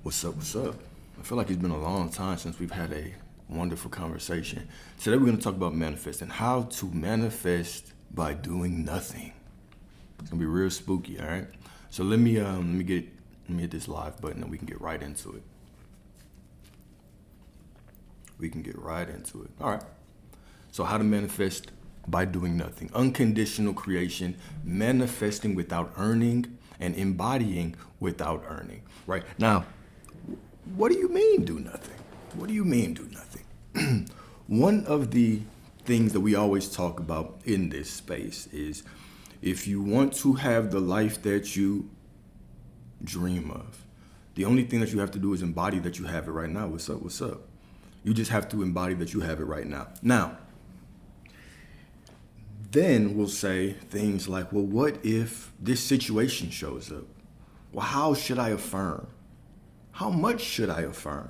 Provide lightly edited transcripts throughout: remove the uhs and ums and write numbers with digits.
What's up? What's up? I feel like it's been a long time since we've had a wonderful conversation. Today we're going to talk about manifesting, how to manifest by doing nothing. It's gonna be real spooky, all right? So let me hit this live button and we can get right into it. All right. So how to manifest by doing nothing. Unconditional creation, manifesting without earning, and embodying without earning. Right? Now, what do you mean do nothing? What do you mean do nothing? One of the things that we always talk about in this space is if you want to have the life that you dream of, the only thing that you have to do is embody that you have it right now. What's up? What's up? You just have to embody that you have it right now. Now, then we'll say things like, well, what if this situation shows up? Well, how should I affirm? How much should I affirm?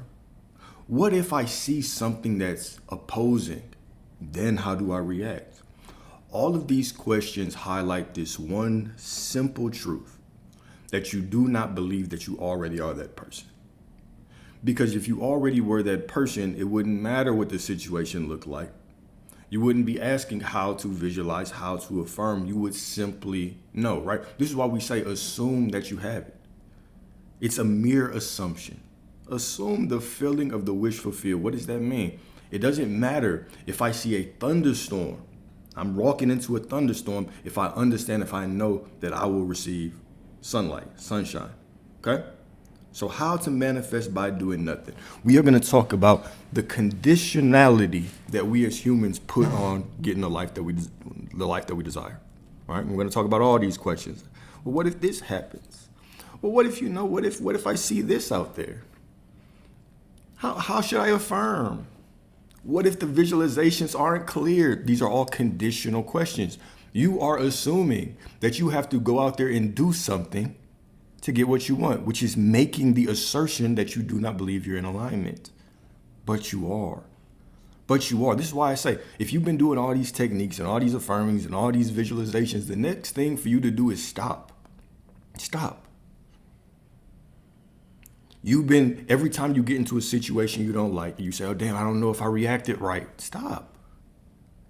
What if I see something that's opposing? Then how do I react? All of these questions highlight this one simple truth, that you do not believe that you already are that person. Because if you already were that person, it wouldn't matter what the situation looked like. You wouldn't be asking how to visualize, how to affirm. You would simply know, right? This is why we say assume that you have it. It's a mere assumption. Assume the feeling of the wish fulfilled. What does that mean? It doesn't matter if I see a thunderstorm. I'm walking into a thunderstorm if I understand, if I know that I will receive sunlight, sunshine. Okay? So how to manifest by doing nothing. We are going to talk about the conditionality that we as humans put on getting the life that we desire. All right? We're going to talk about all these questions. Well, what if this happens? Well, what if I see this out there? How should I affirm? What if the visualizations aren't clear? These are all conditional questions. You are assuming that you have to go out there and do something to get what you want, which is making the assertion that you do not believe you're in alignment. But you are. This is why I say, if you've been doing all these techniques and all these affirmings and all these visualizations, the next thing for you to do is stop. Stop. Every time you get into a situation you don't like, you say, oh, damn, I don't know if I reacted right. Stop.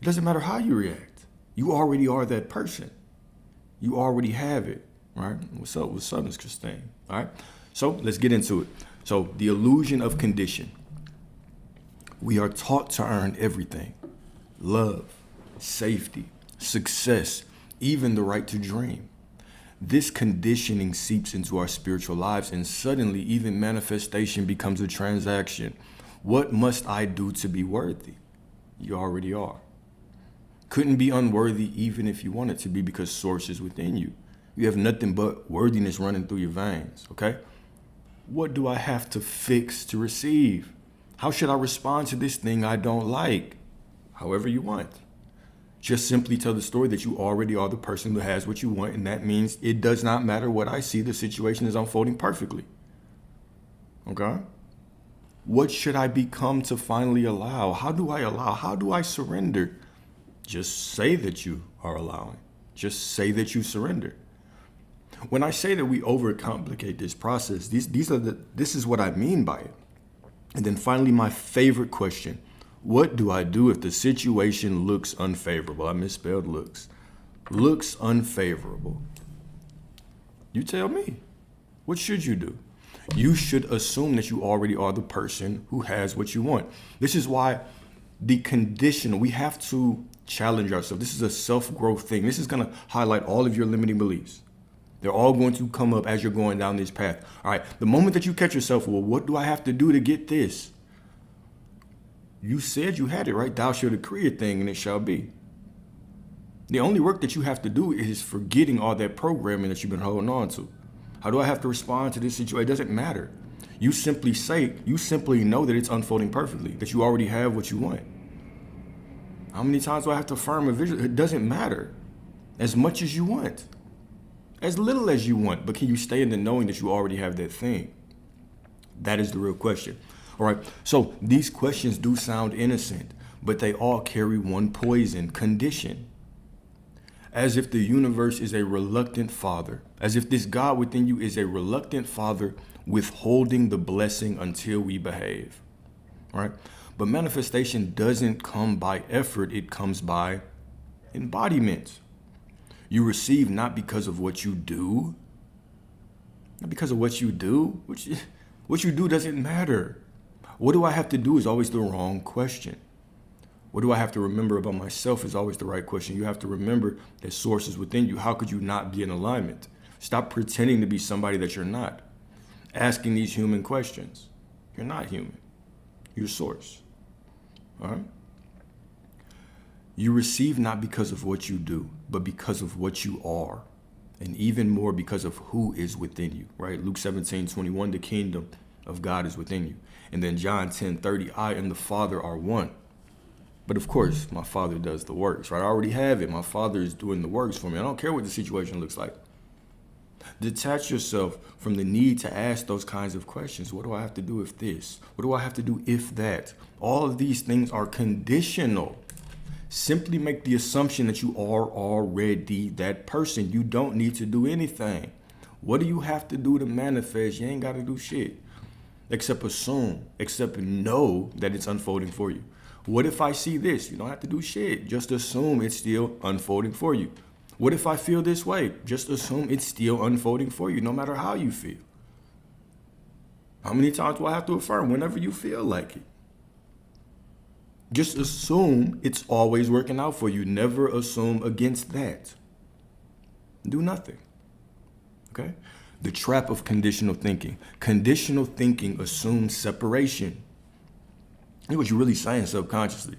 It doesn't matter how you react. You already are that person. You already have it, right? What's up, Miss Christine? All right. So let's get into it. So the illusion of condition. We are taught to earn everything. Love, safety, success, even the right to dream. This conditioning seeps into our spiritual lives, and suddenly even manifestation becomes a transaction. What must I do to be worthy? You already are. Couldn't be unworthy even if you wanted to be, because source is within you. You have nothing but worthiness running through your veins, okay? What do I have to fix to receive? How should I respond to this thing I don't like? However you want. Just simply tell the story that you already are the person who has what you want, and that means it does not matter what I see, the situation is unfolding perfectly. Okay? What should I become to finally allow? How do I allow? How do I surrender? Just say that you are allowing. Just say that you surrender. When I say that we overcomplicate this process, this is what I mean by it. And then finally, my favorite question. What do I do if the situation looks unfavorable? I misspelled looks. Looks unfavorable. You tell me. What should you do? You should assume that you already are the person who has what you want. This is why the conditional, we have to challenge ourselves. This is a self-growth thing. This is going to highlight all of your limiting beliefs. They're all going to come up as you're going down this path. All right, the moment that you catch yourself, well, what do I have to do to get this? You said you had it, right? Thou shalt decree a thing and it shall be. The only work that you have to do is forgetting all that programming that you've been holding on to. How do I have to respond to this situation? It doesn't matter. You simply know that it's unfolding perfectly, that you already have what you want. How many times do I have to affirm a vision? It doesn't matter. As much as you want. As little as you want. But can you stay in the knowing that you already have that thing? That is the real question. All right, so these questions do sound innocent, but they all carry one poison: condition. As if the universe is a reluctant father, as if this God within you is a reluctant father withholding the blessing until we behave, right? But manifestation doesn't come by effort, it comes by embodiment. You receive not because of what you do, not because of what you do. What you do doesn't matter. What do I have to do is always the wrong question. What do I have to remember about myself is always the right question. You have to remember that source is within you. How could you not be in alignment? Stop pretending to be somebody that you're not. Asking these human questions. You're not human. You're source. All right? You receive not because of what you do, but because of what you are. And even more because of who is within you, right? Luke 17:21, the kingdom of God is within you. And then John 10:30, I and the Father are one. But of course, my Father does the works, right? I already have it. My Father is doing the works for me. I don't care what the situation looks like. Detach yourself from the need to ask those kinds of questions. What do I have to do if this? What do I have to do if that? All of these things are conditional. Simply make the assumption that you are already that person. You don't need to do anything. What do you have to do to manifest? You ain't got to do shit. Except assume, except know that it's unfolding for you. What if I see this? You don't have to do shit. Just assume it's still unfolding for you. What if I feel this way? Just assume it's still unfolding for you, no matter how you feel. How many times do I have to affirm? Whenever you feel like it. Just assume it's always working out for you. Never assume against that. Do nothing. Okay? The trap of conditional thinking. Conditional thinking assumes separation. That's what you're really saying subconsciously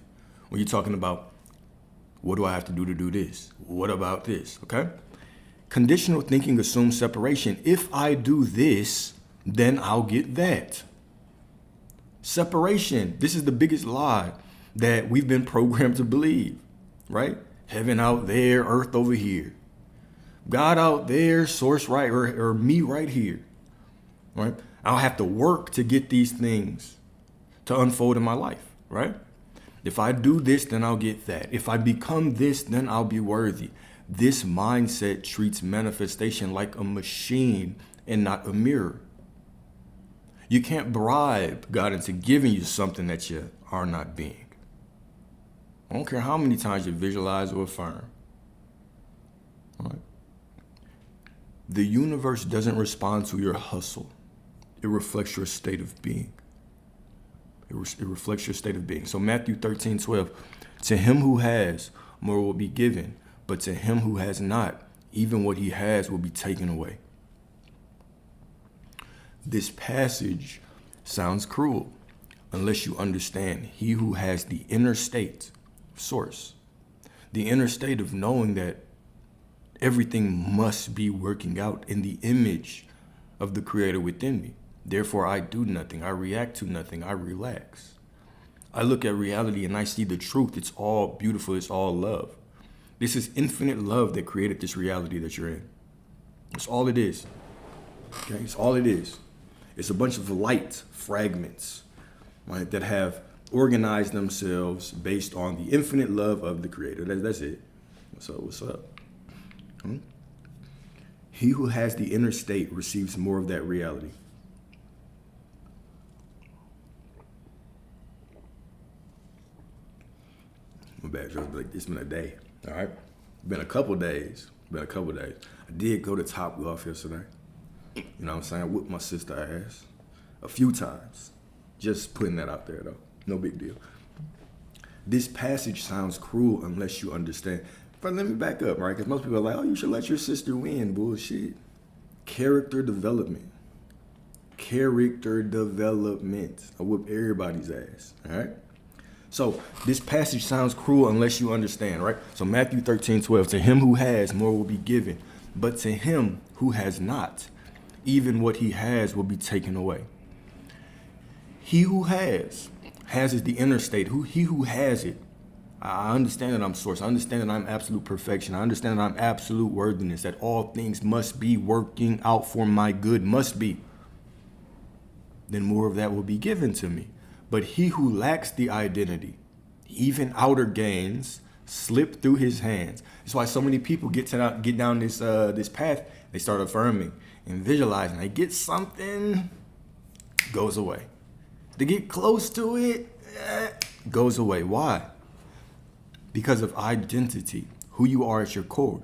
when you're talking about, what do I have to do this? What about this? Okay? Conditional thinking assumes separation. If I do this, then I'll get that. Separation. This is the biggest lie that we've been programmed to believe, right? Heaven out there, earth over here. God out there, source right, or me right here, right? I'll have to work to get these things to unfold in my life, right? If I do this, then I'll get that. If I become this, then I'll be worthy. This mindset treats manifestation like a machine and not a mirror. You can't bribe God into giving you something that you are not being. I don't care how many times you visualize or affirm. All right? The universe doesn't respond to your hustle. It reflects your state of being. It reflects your state of being. So Matthew 13:12, to him who has, more will be given, but to him who has not, even what he has will be taken away. This passage sounds cruel unless you understand he who has the inner state, source, the inner state of knowing that everything must be working out in the image of the Creator within me. Therefore, I do nothing. I react to nothing. I relax. I look at reality and I see the truth. It's all beautiful. It's all love. This is infinite love that created this reality that you're in. It's all it is. Okay, it's all it is. It's a bunch of light fragments, right, that have organized themselves based on the infinite love of the Creator. That's it. So what's up? He who has the inner state receives more of that reality. My bad, Joe. It's been a day. All right. Been a couple days. I did go to Top Golf yesterday. You know what I'm saying? I whipped my sister ass a few times. Just putting that out there, though. No big deal. This passage sounds cruel unless you understand. But let me back up, right? Because most people are like, oh, you should let your sister win. Bullshit. Character development. Character development. I whoop everybody's ass, all right? So this passage sounds cruel unless you understand, right? So Matthew 13:12, to him who has, more will be given. But to him who has not, even what he has will be taken away. He who has is the inner state. He who has it. I understand that I'm source. I understand that I'm absolute perfection. I understand that I'm absolute worthiness, that all things must be working out for my good, must be. Then more of that will be given to me. But he who lacks the identity, even outer gains, slip through his hands. That's why so many people get down this path. They start affirming and visualizing. They get something, goes away. They get close to it, goes away. Why? Because of identity, who you are at your core.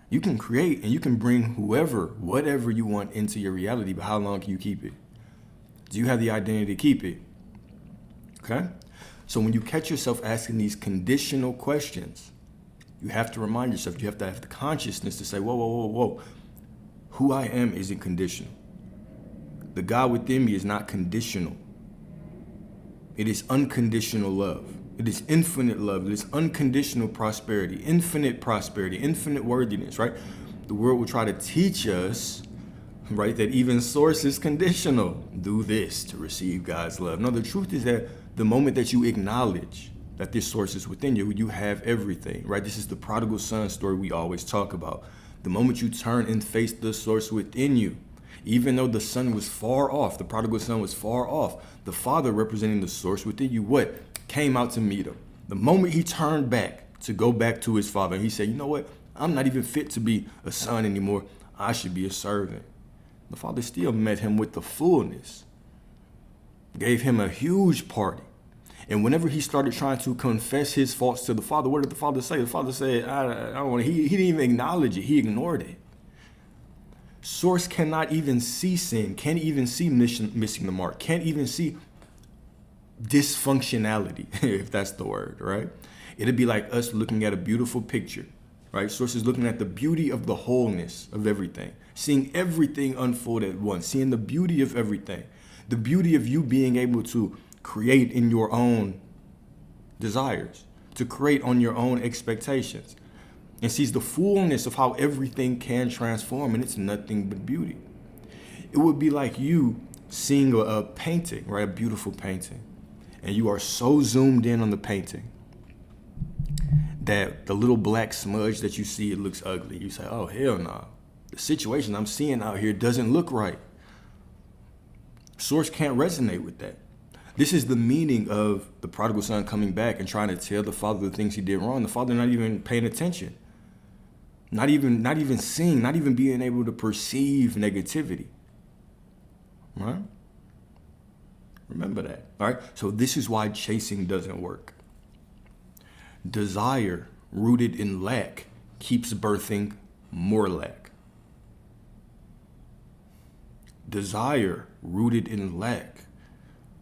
You can create and you can bring whatever you want into your reality, but how long can you keep it? Do you have the identity to keep it? Okay? So when you catch yourself asking these conditional questions, you have to remind yourself, you have to have the consciousness to say, whoa, whoa, whoa, whoa. Who I am isn't conditional. The God within me is not conditional. It is unconditional love. It is infinite love. It is unconditional prosperity, infinite worthiness, right? The world will try to teach us, right, that even source is conditional. Do this to receive God's love. No, the truth is that the moment that you acknowledge that this source is within you, you have everything, right? This is the prodigal son story we always talk about. The moment you turn and face the source within you, even though the son was far off, the prodigal son was far off, the father representing the source within you, what? Came out to meet him. The moment he turned back to go back to his father, he said, you know what? I'm not even fit to be a son anymore. I should be a servant. The father still met him with the fullness, gave him a huge party. And whenever he started trying to confess his faults to the father, what did the father say? The father said, I don't want to. He didn't even acknowledge it. He ignored it. Source cannot even see sin, can't even see missing the mark, can't even see dysfunctionality, if that's the word, right? It'd be like us looking at a beautiful picture, right? Source is looking at the beauty of the wholeness of everything, seeing everything unfold at once, seeing the beauty of everything, the beauty of you being able to create in your own desires, to create on your own expectations, and sees the fullness of how everything can transform, and it's nothing but beauty. It would be like you seeing a painting, right? A beautiful painting. And you are so zoomed in on the painting that the little black smudge that you see, it looks ugly. You say, oh, hell no. The situation I'm seeing out here doesn't look right. Source can't resonate with that. This is the meaning of the prodigal son coming back and trying to tell the father the things he did wrong. The father not even paying attention, not even seeing, not even being able to perceive negativity. Right? Remember that. All right. So this is why chasing doesn't work. Desire rooted in lack keeps birthing more lack. Desire rooted in lack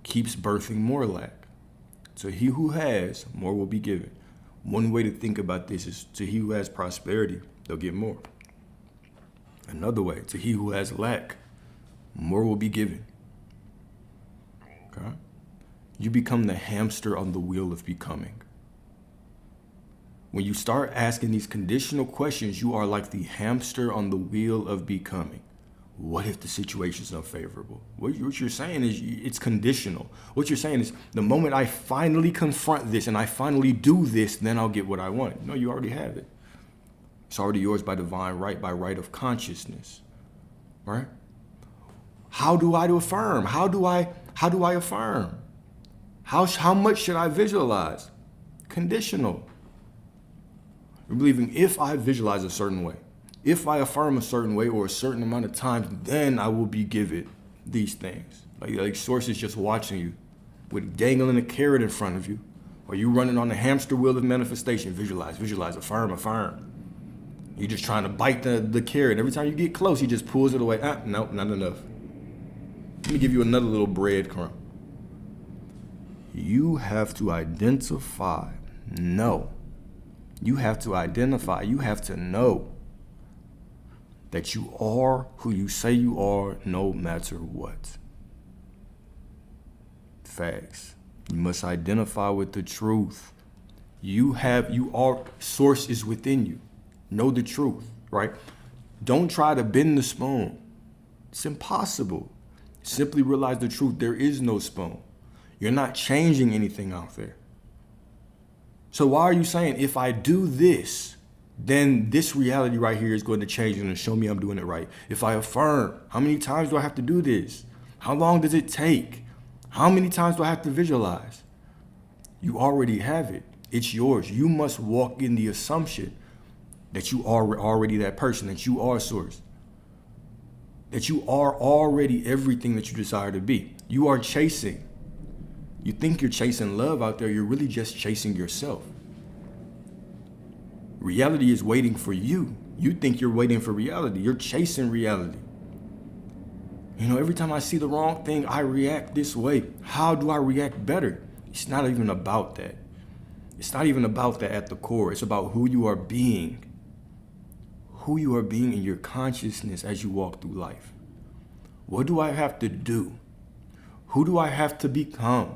keeps birthing more lack. So he who has, more will be given. One way to think about this is to he who has prosperity, they'll get more. Another way, to he who has lack, more will be given. Okay? You become the hamster on the wheel of becoming. When you start asking these conditional questions, you are like the hamster on the wheel of becoming. What if the situation is unfavorable? What you're saying is it's conditional. What you're saying is the moment I finally confront this and I finally do this, then I'll get what I want. No, you already have it. It's already yours by divine right, by right of consciousness, right? How do I affirm? How do I affirm? How much should I visualize? Conditional. We're believing if I visualize a certain way, if I affirm a certain way or a certain amount of times, then I will be given these things. Like source is just watching you with dangling a carrot in front of you, or you running on the hamster wheel of manifestation. Visualize, affirm. You're just trying to bite the carrot. Every time you get close, he just pulls it away. Nope, not enough. Let me give you another little breadcrumb. You have to identify. No. You have to identify. You have to know that you are who you say you are no matter what. Facts. You must identify with the truth. Source is within you. Know the truth, right? Don't try to bend the spoon. It's impossible. Simply realize the truth. There is no spoon. You're not changing anything out there. So why are you saying if I do this, then this reality right here is going to change and show me I'm doing it right? If I affirm, how many times do I have to do this? How long does it take? How many times do I have to visualize? You already have it. It's yours. You must walk in the assumption that you are already that person, that you are source, that you are already everything that you desire to be. You are chasing. You think you're chasing love out there. You're really just chasing yourself. Reality is waiting for you. You think you're waiting for reality. You're chasing reality. You know, every time I see the wrong thing, I react this way. How do I react better? It's not even about that. It's not even about that at the core. It's about who you are being. Who you are being in your consciousness as you walk through life. What do I have to do? Who do I have to become?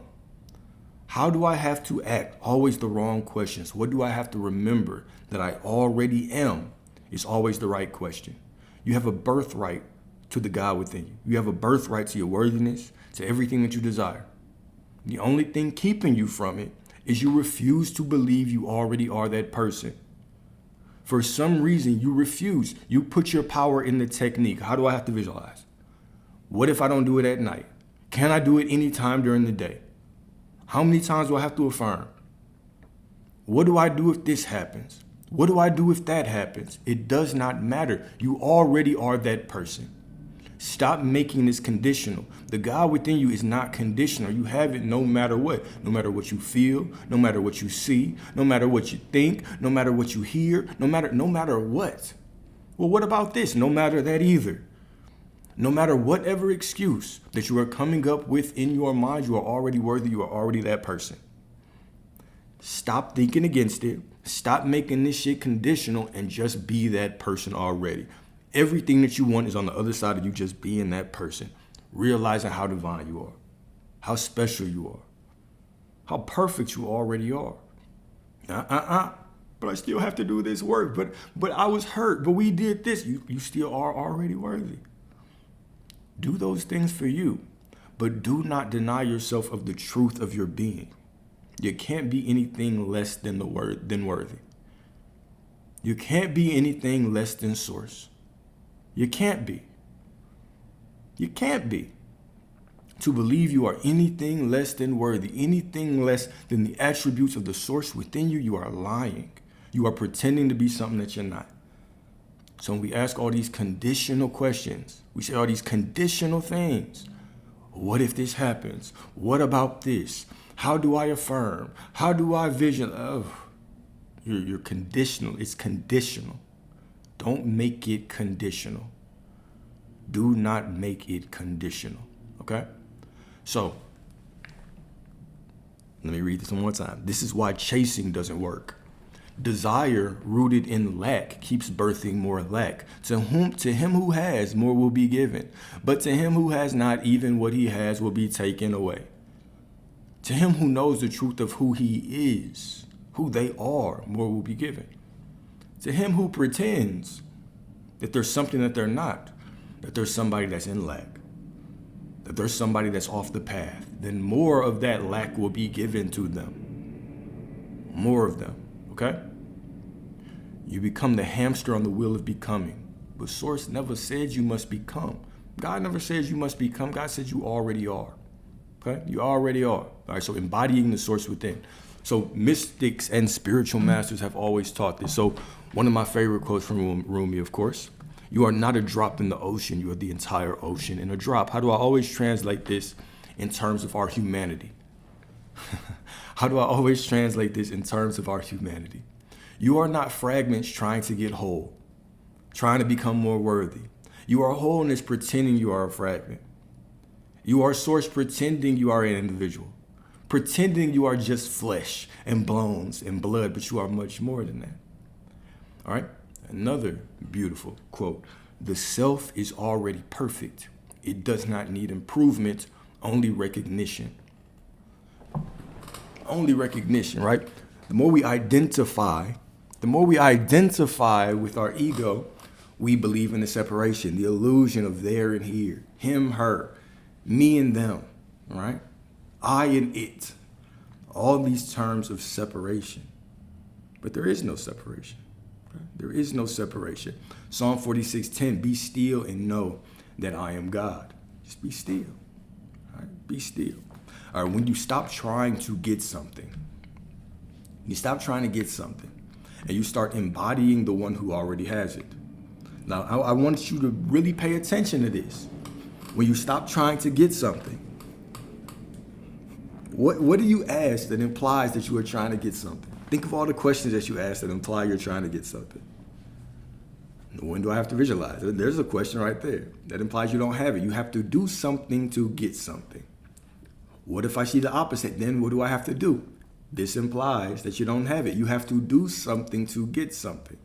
How do I have to act? Always the wrong questions. What do I have to remember that I already am is always the right question. You have a birthright to the God within you. You have a birthright to your worthiness, to everything that you desire. The only thing keeping you from it is you refuse to believe you already are that person. For some reason, you refuse. You put your power in the technique. How do I have to visualize? What if I don't do it at night? Can I do it anytime during the day? How many times do I have to affirm? What do I do if this happens? What do I do if that happens? It does not matter. You already are that person. Stop making this conditional. The God within you is not conditional. You have it no matter what. No matter what you feel, no matter what you see, no matter what you think, no matter what you hear, no matter what. Well, what about this? No matter that either. No matter whatever excuse that you are coming up with in your mind, you are already worthy. You are already that person. Stop thinking against it. Stop making this shit conditional and just be that person already. Everything that you want is on the other side of you just being that person. Realizing how divine you are. How special you are. How perfect you already are. But I still have to do this work. But I was hurt. But we did this. You still are already worthy. Do those things for you. But do not deny yourself of the truth of your being. You can't be anything less than worthy. You can't be anything less than source. You can't be. You can't be. To believe you are anything less than worthy, anything less than the attributes of the source within you, you are lying. You are pretending to be something that you're not. So when we ask all these conditional questions, we say all these conditional things. What if this happens? What about this? How do I affirm? How do I vision? Oh, you're conditional. It's conditional. Don't make it conditional. Do not make it conditional. Okay? So, let me read this one more time. This is why chasing doesn't work. Desire rooted in lack keeps birthing more lack. To him who has, more will be given. But to him who has not, even what he has will be taken away. To him who knows the truth of who he is, who they are, more will be given. To him who pretends that there's something that they're not, that there's somebody that's in lack, that there's somebody that's off the path, then more of that lack will be given to them. More of them, okay? You become the hamster on the wheel of becoming. But Source never said you must become. God never says you must become. God says you already are. Okay? You already are. All right, so embodying the source within. So mystics and spiritual masters have always taught this. So one of my favorite quotes from Rumi, of course, you are not a drop in the ocean, you are the entire ocean in a drop. How do I always translate this in terms of our humanity? How do I always translate this in terms of our humanity? You are not fragments trying to get whole, trying to become more worthy. You are wholeness pretending you are a fragment. You are source pretending you are an individual, pretending you are just flesh and bones and blood, but you are much more than that. All right? Another beautiful quote. The self is already perfect. It does not need improvement, only recognition. Only recognition, right? The more we identify with our ego, we believe in the separation, the illusion of there and here, him, her, me and them, right? I and it. All these terms of separation. But there is no separation. Right? There is no separation. Psalm 46:10, be still and know that I am God. Just be still. All right? Be still. All right, when you stop trying to get something, You stop trying to get something and you start embodying the one who already has it. Now, I want you to really pay attention to this. When you stop trying to get something, what do you ask that implies that you are trying to get something? Think of all the questions that you ask that imply you're trying to get something. When do I have to visualize? There's a question right there. That implies you don't have it. You have to do something to get something. What if I see the opposite? Then what do I have to do? This implies that you don't have it. You have to do something to get something.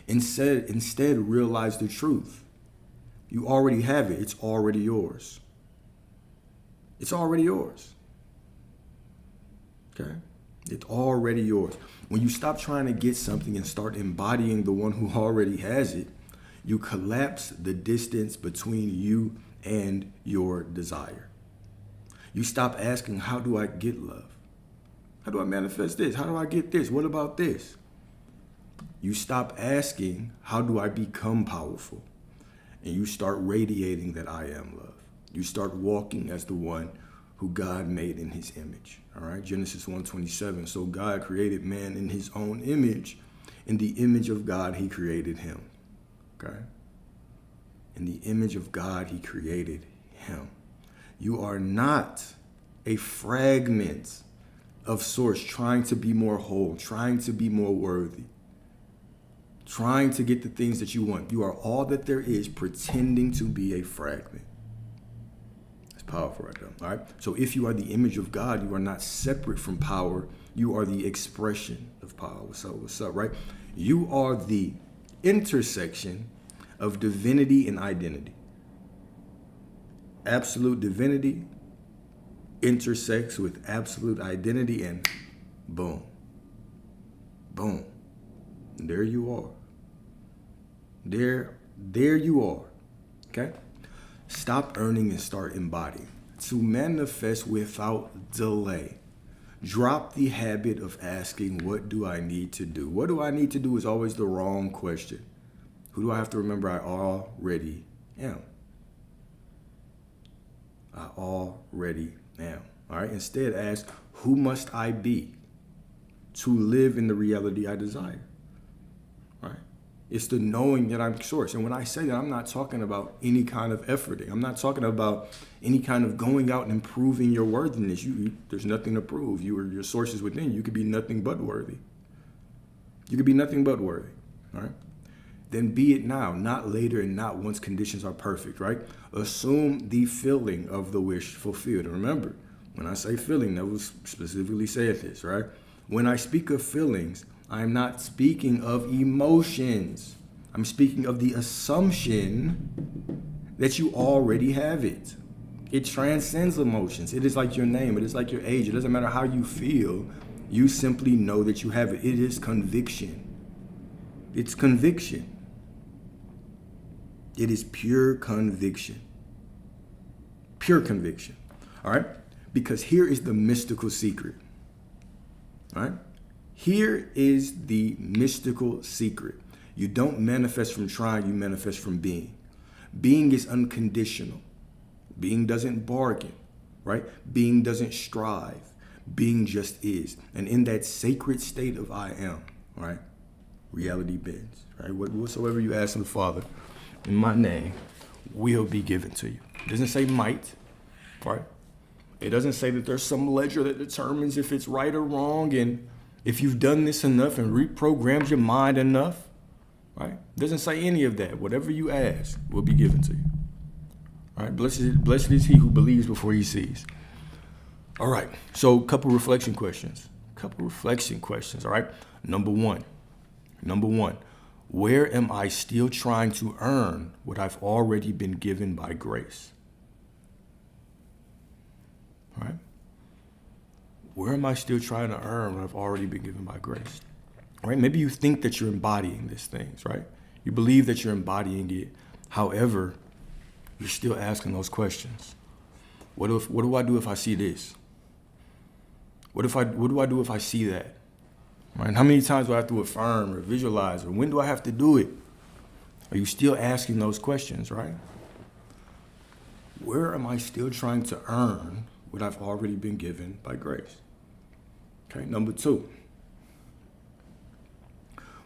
Instead, realize the truth. You already have it. It's already yours. It's already yours. Okay? It's already yours. When you stop trying to get something and start embodying the one who already has it, you collapse the distance between you and your desire. You stop asking, how do I get love? How do I manifest this? How do I get this? What about this? You stop asking, how do I become powerful? And you start radiating that I am love. You start walking as the one who God made in his image. All right, Genesis 1:27. So God created man in his own image. In the image of God, he created him. Okay? In the image of God, he created him. You are not a fragment of source trying to be more whole, trying to be more worthy, trying to get the things that you want. You are all that there is, pretending to be a fragment. Powerful right there. All right. So if you are the image of God, you are not separate from power. You are the expression of power. What's up, right? You are the intersection of divinity and identity. Absolute divinity intersects with absolute identity, and boom. Boom. There you are. There you are. Okay? Stop earning and start embodying. To manifest without delay, drop the habit of asking, what do I need to do? What do I need to do is always the wrong question. Who do I have to remember I already am? I already am. All right. Instead, ask, who must I be to live in the reality I desire? Right. It's the knowing that I'm source. And when I say that, I'm not talking about any kind of efforting. I'm not talking about any kind of going out and improving your worthiness. There's nothing to prove. Your source is within you. You could be nothing but worthy. You could be nothing but worthy. All right. Then be it now, not later, and not once conditions are perfect, right? Assume the feeling of the wish fulfilled. And remember, when I say feeling, that was specifically said this, right? When I speak of feelings, I'm not speaking of emotions. I'm speaking of the assumption that you already have it. It transcends emotions. It is like your name. It is like your age. It doesn't matter how you feel. You simply know that you have it. It is conviction. It's conviction. It is pure conviction. Pure conviction. All right? Because here is the mystical secret. All right? Here is the mystical secret. You don't manifest from trying, you manifest from being. Being is unconditional. Being doesn't bargain, right? Being doesn't strive. Being just is. And in that sacred state of I am, right? Reality bends, right? Whatsoever you ask of the Father in my name will be given to you. It doesn't say might, right? It doesn't say that there's some ledger that determines if it's right or wrong, and if you've done this enough and reprogrammed your mind enough, right? It doesn't say any of that. Whatever you ask will be given to you. All right? Blessed is he who believes before he sees. All right. So a couple reflection questions. All right. Number one. Where am I still trying to earn what I've already been given by grace? All right. Where am I still trying to earn what I've already been given by grace? Right? Maybe you think that you're embodying these things, right? You believe that you're embodying it. However, you're still asking those questions. What do I do if I see this? What do I do if I see that? Right? How many times do I have to affirm or visualize, or when do I have to do it? Are you still asking those questions, right? Where am I still trying to earn what I've already been given by grace? Okay, number two.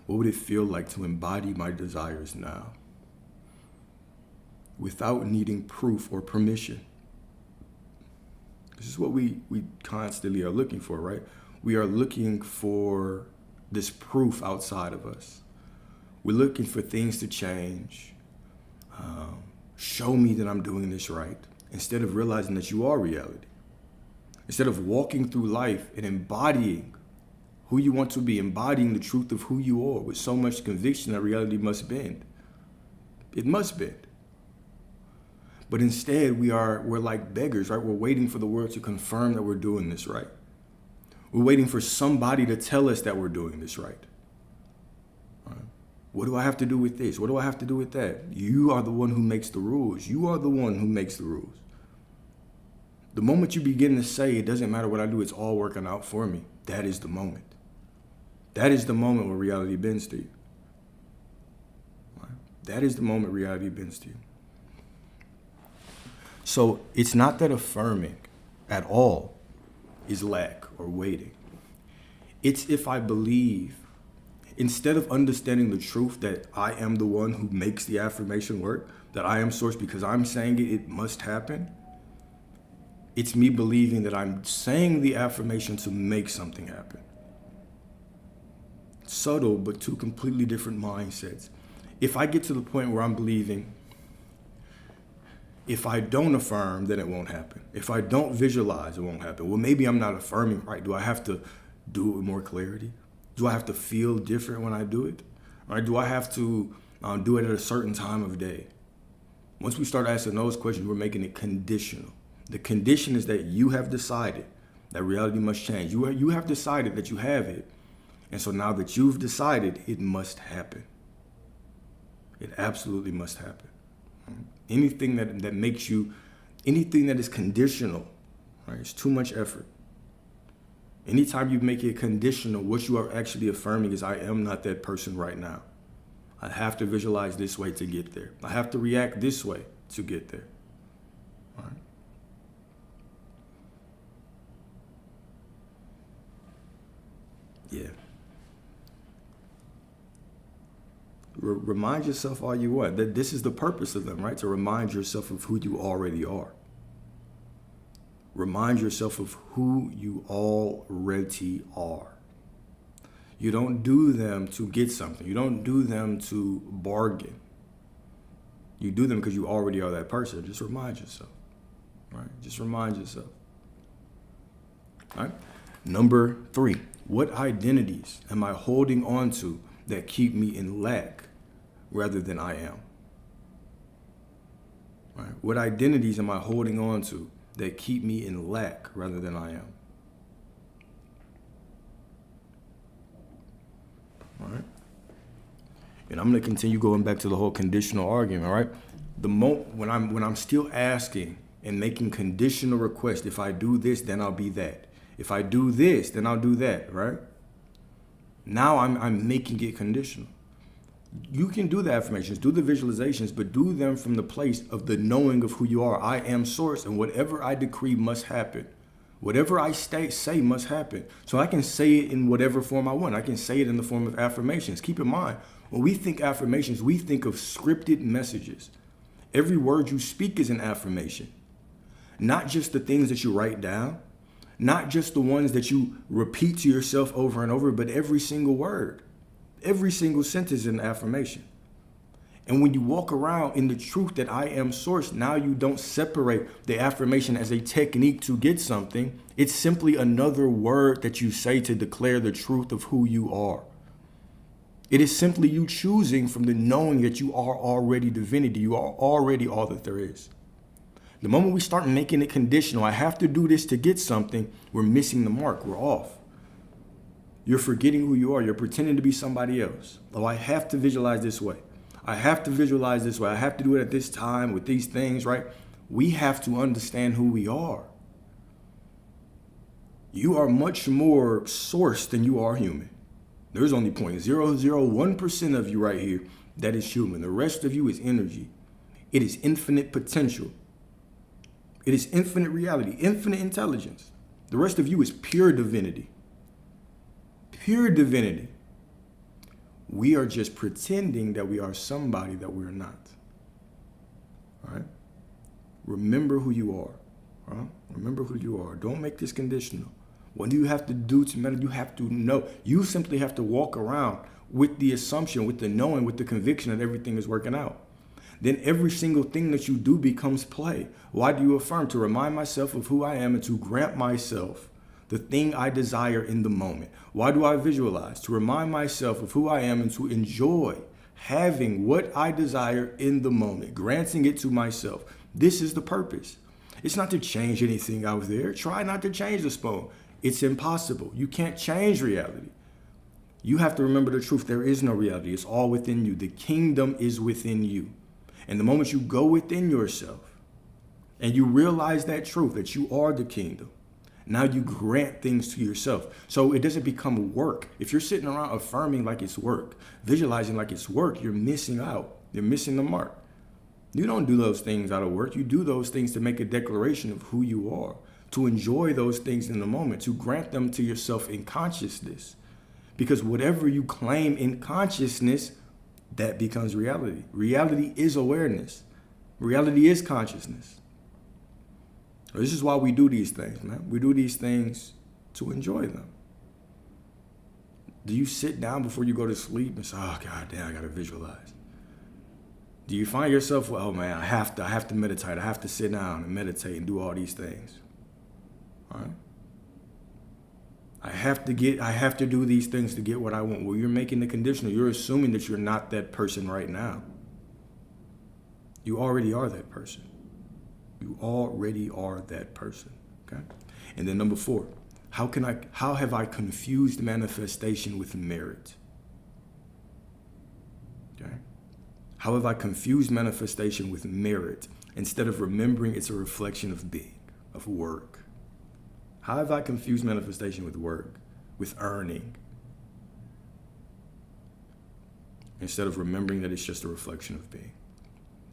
What would it feel like to embody my desires now without needing proof or permission? This is what we constantly are looking for, right? We are looking for this proof outside of us. We're looking for things to change. Show me that I'm doing this right, instead of realizing that you are reality. Instead of walking through life and embodying who you want to be, embodying the truth of who you are with so much conviction that reality must bend. It must bend. But instead, we're like beggars, right? We're waiting for the world to confirm that we're doing this right. We're waiting for somebody to tell us that we're doing this right. What do I have to do with this? What do I have to do with that? You are the one who makes the rules. You are the one who makes the rules. The moment you begin to say, it doesn't matter what I do, it's all working out for me, that is the moment. That is the moment where reality bends to you. Right? That is the moment reality bends to you. So it's not that affirming at all is lack or waiting. It's if I believe, instead of understanding the truth that I am the one who makes the affirmation work, that I am source because I'm saying it, it must happen. It's me believing that I'm saying the affirmation to make something happen. Subtle, but two completely different mindsets. If I get to the point where I'm believing, if I don't affirm, then it won't happen. If I don't visualize, it won't happen. Well, maybe I'm not affirming right. Do I have to do it with more clarity? Do I have to feel different when I do it? Or do I have to do it at a certain time of day? Once we start asking those questions, we're making it conditional. The condition is that you have decided that reality must change. You have decided that you have it. And so now that you've decided, it must happen. It absolutely must happen. Anything that makes you, anything that is conditional, right, it's too much effort. Anytime you make it conditional, what you are actually affirming is, I am not that person right now. I have to visualize this way to get there. I have to react this way to get there. All right. Yeah. Remind yourself all you want that this is the purpose of them, right? To remind yourself of who you already are. Remind yourself of who you already are. You don't do them to get something. You don't do them to bargain. You do them because you already are that person. Just remind yourself, right? Just remind yourself. All right. Number 3, what identities am I holding on to that keep me in lack rather than I am? Right? What identities am I holding on to that keep me in lack rather than I am? All right. And I'm going to continue going back to the whole conditional argument, right? The when I'm still asking and making conditional requests, if I do this, then I'll be that. If I do this, then I'll do that, right? Now I'm making it conditional. You can do the affirmations, do the visualizations, but do them from the place of the knowing of who you are. I am source, and whatever I decree must happen. Whatever I say must happen. So I can say it in whatever form I want. I can say it in the form of affirmations. Keep in mind, when we think affirmations, we think of scripted messages. Every word you speak is an affirmation. Not just the things that you write down, not just the ones that you repeat to yourself over and over, but every single word. Every single sentence is an affirmation. And when you walk around in the truth that I am source, now you don't separate the affirmation as a technique to get something. It's simply another word that you say to declare the truth of who you are. It is simply you choosing from the knowing that you are already divinity. You are already all that there is. The moment we start making it conditional, I have to do this to get something, we're missing the mark. We're off. You're forgetting who you are. You're pretending to be somebody else. Oh, I have to visualize this way. I have to visualize this way. I have to do it at this time with these things, right? We have to understand who we are. You are much more source than you are human. There's only 0.001% of you right here that is human. The rest of you is energy. It is infinite potential. It is infinite reality, infinite intelligence. The rest of you is pure divinity. Pure divinity. We are just pretending that we are somebody that we're not. All right? Remember who you are. All right? Remember who you are. Don't make this conditional. What do you have to do to meditate? You have to know. You simply have to walk around with the assumption, with the knowing, with the conviction that everything is working out. Then every single thing that you do becomes play. Why do you affirm? To remind myself of who I am and to grant myself the thing I desire in the moment. Why do I visualize? To remind myself of who I am and to enjoy having what I desire in the moment, granting it to myself. This is the purpose. It's not to change anything out there. Try not to change the spoon. It's impossible. You can't change reality. You have to remember the truth. There is no reality. It's all within you. The kingdom is within you. And the moment you go within yourself and you realize that truth, that you are the kingdom, now you grant things to yourself. So it doesn't become work. If you're sitting around affirming like it's work, visualizing like it's work, you're missing out. You're missing the mark. You don't do those things out of work. You do those things to make a declaration of who you are, to enjoy those things in the moment, to grant them to yourself in consciousness. Because whatever you claim in consciousness, that becomes reality. Reality is awareness. Reality is consciousness. This is why we do these things, man. We do these things to enjoy them. Do you sit down before you go to sleep and say, oh, God damn, I got to visualize? Do you find yourself, well, oh, man, I have to meditate. I have to sit down and meditate and do all these things. All right? I have to do these things to get what I want. Well, you're making the conditional. You're assuming that you're not that person right now. You already are that person. You already are that person. Okay? And then number 4, how have I confused manifestation with merit? Okay? How have I confused manifestation with merit instead of remembering it's a reflection of being, of work? How have I confused manifestation with work, with earning, instead of remembering that it's just a reflection of being?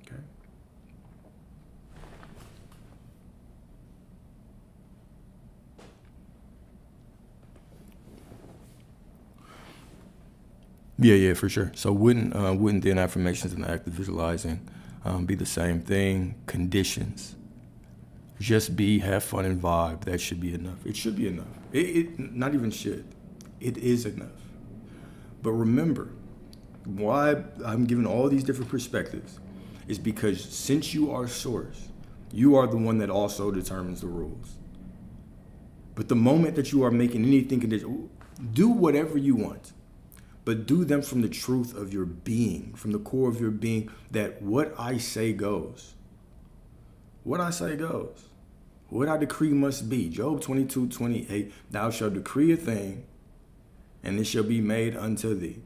Okay? Yeah, for sure. So wouldn't then affirmations and the act of visualizing be the same thing? Conditions. Just be, have fun, and vibe. That should be enough. It should be enough. It not even should. It is enough. But remember, why I'm giving all these different perspectives is because since you are source, you are the one that also determines the rules. But the moment that you are making anything conditional, do whatever you want, but do them from the truth of your being, from the core of your being, that what I say goes. What I say goes. What I decree must be. Job 22:28, thou shalt decree a thing, and it shall be made unto thee.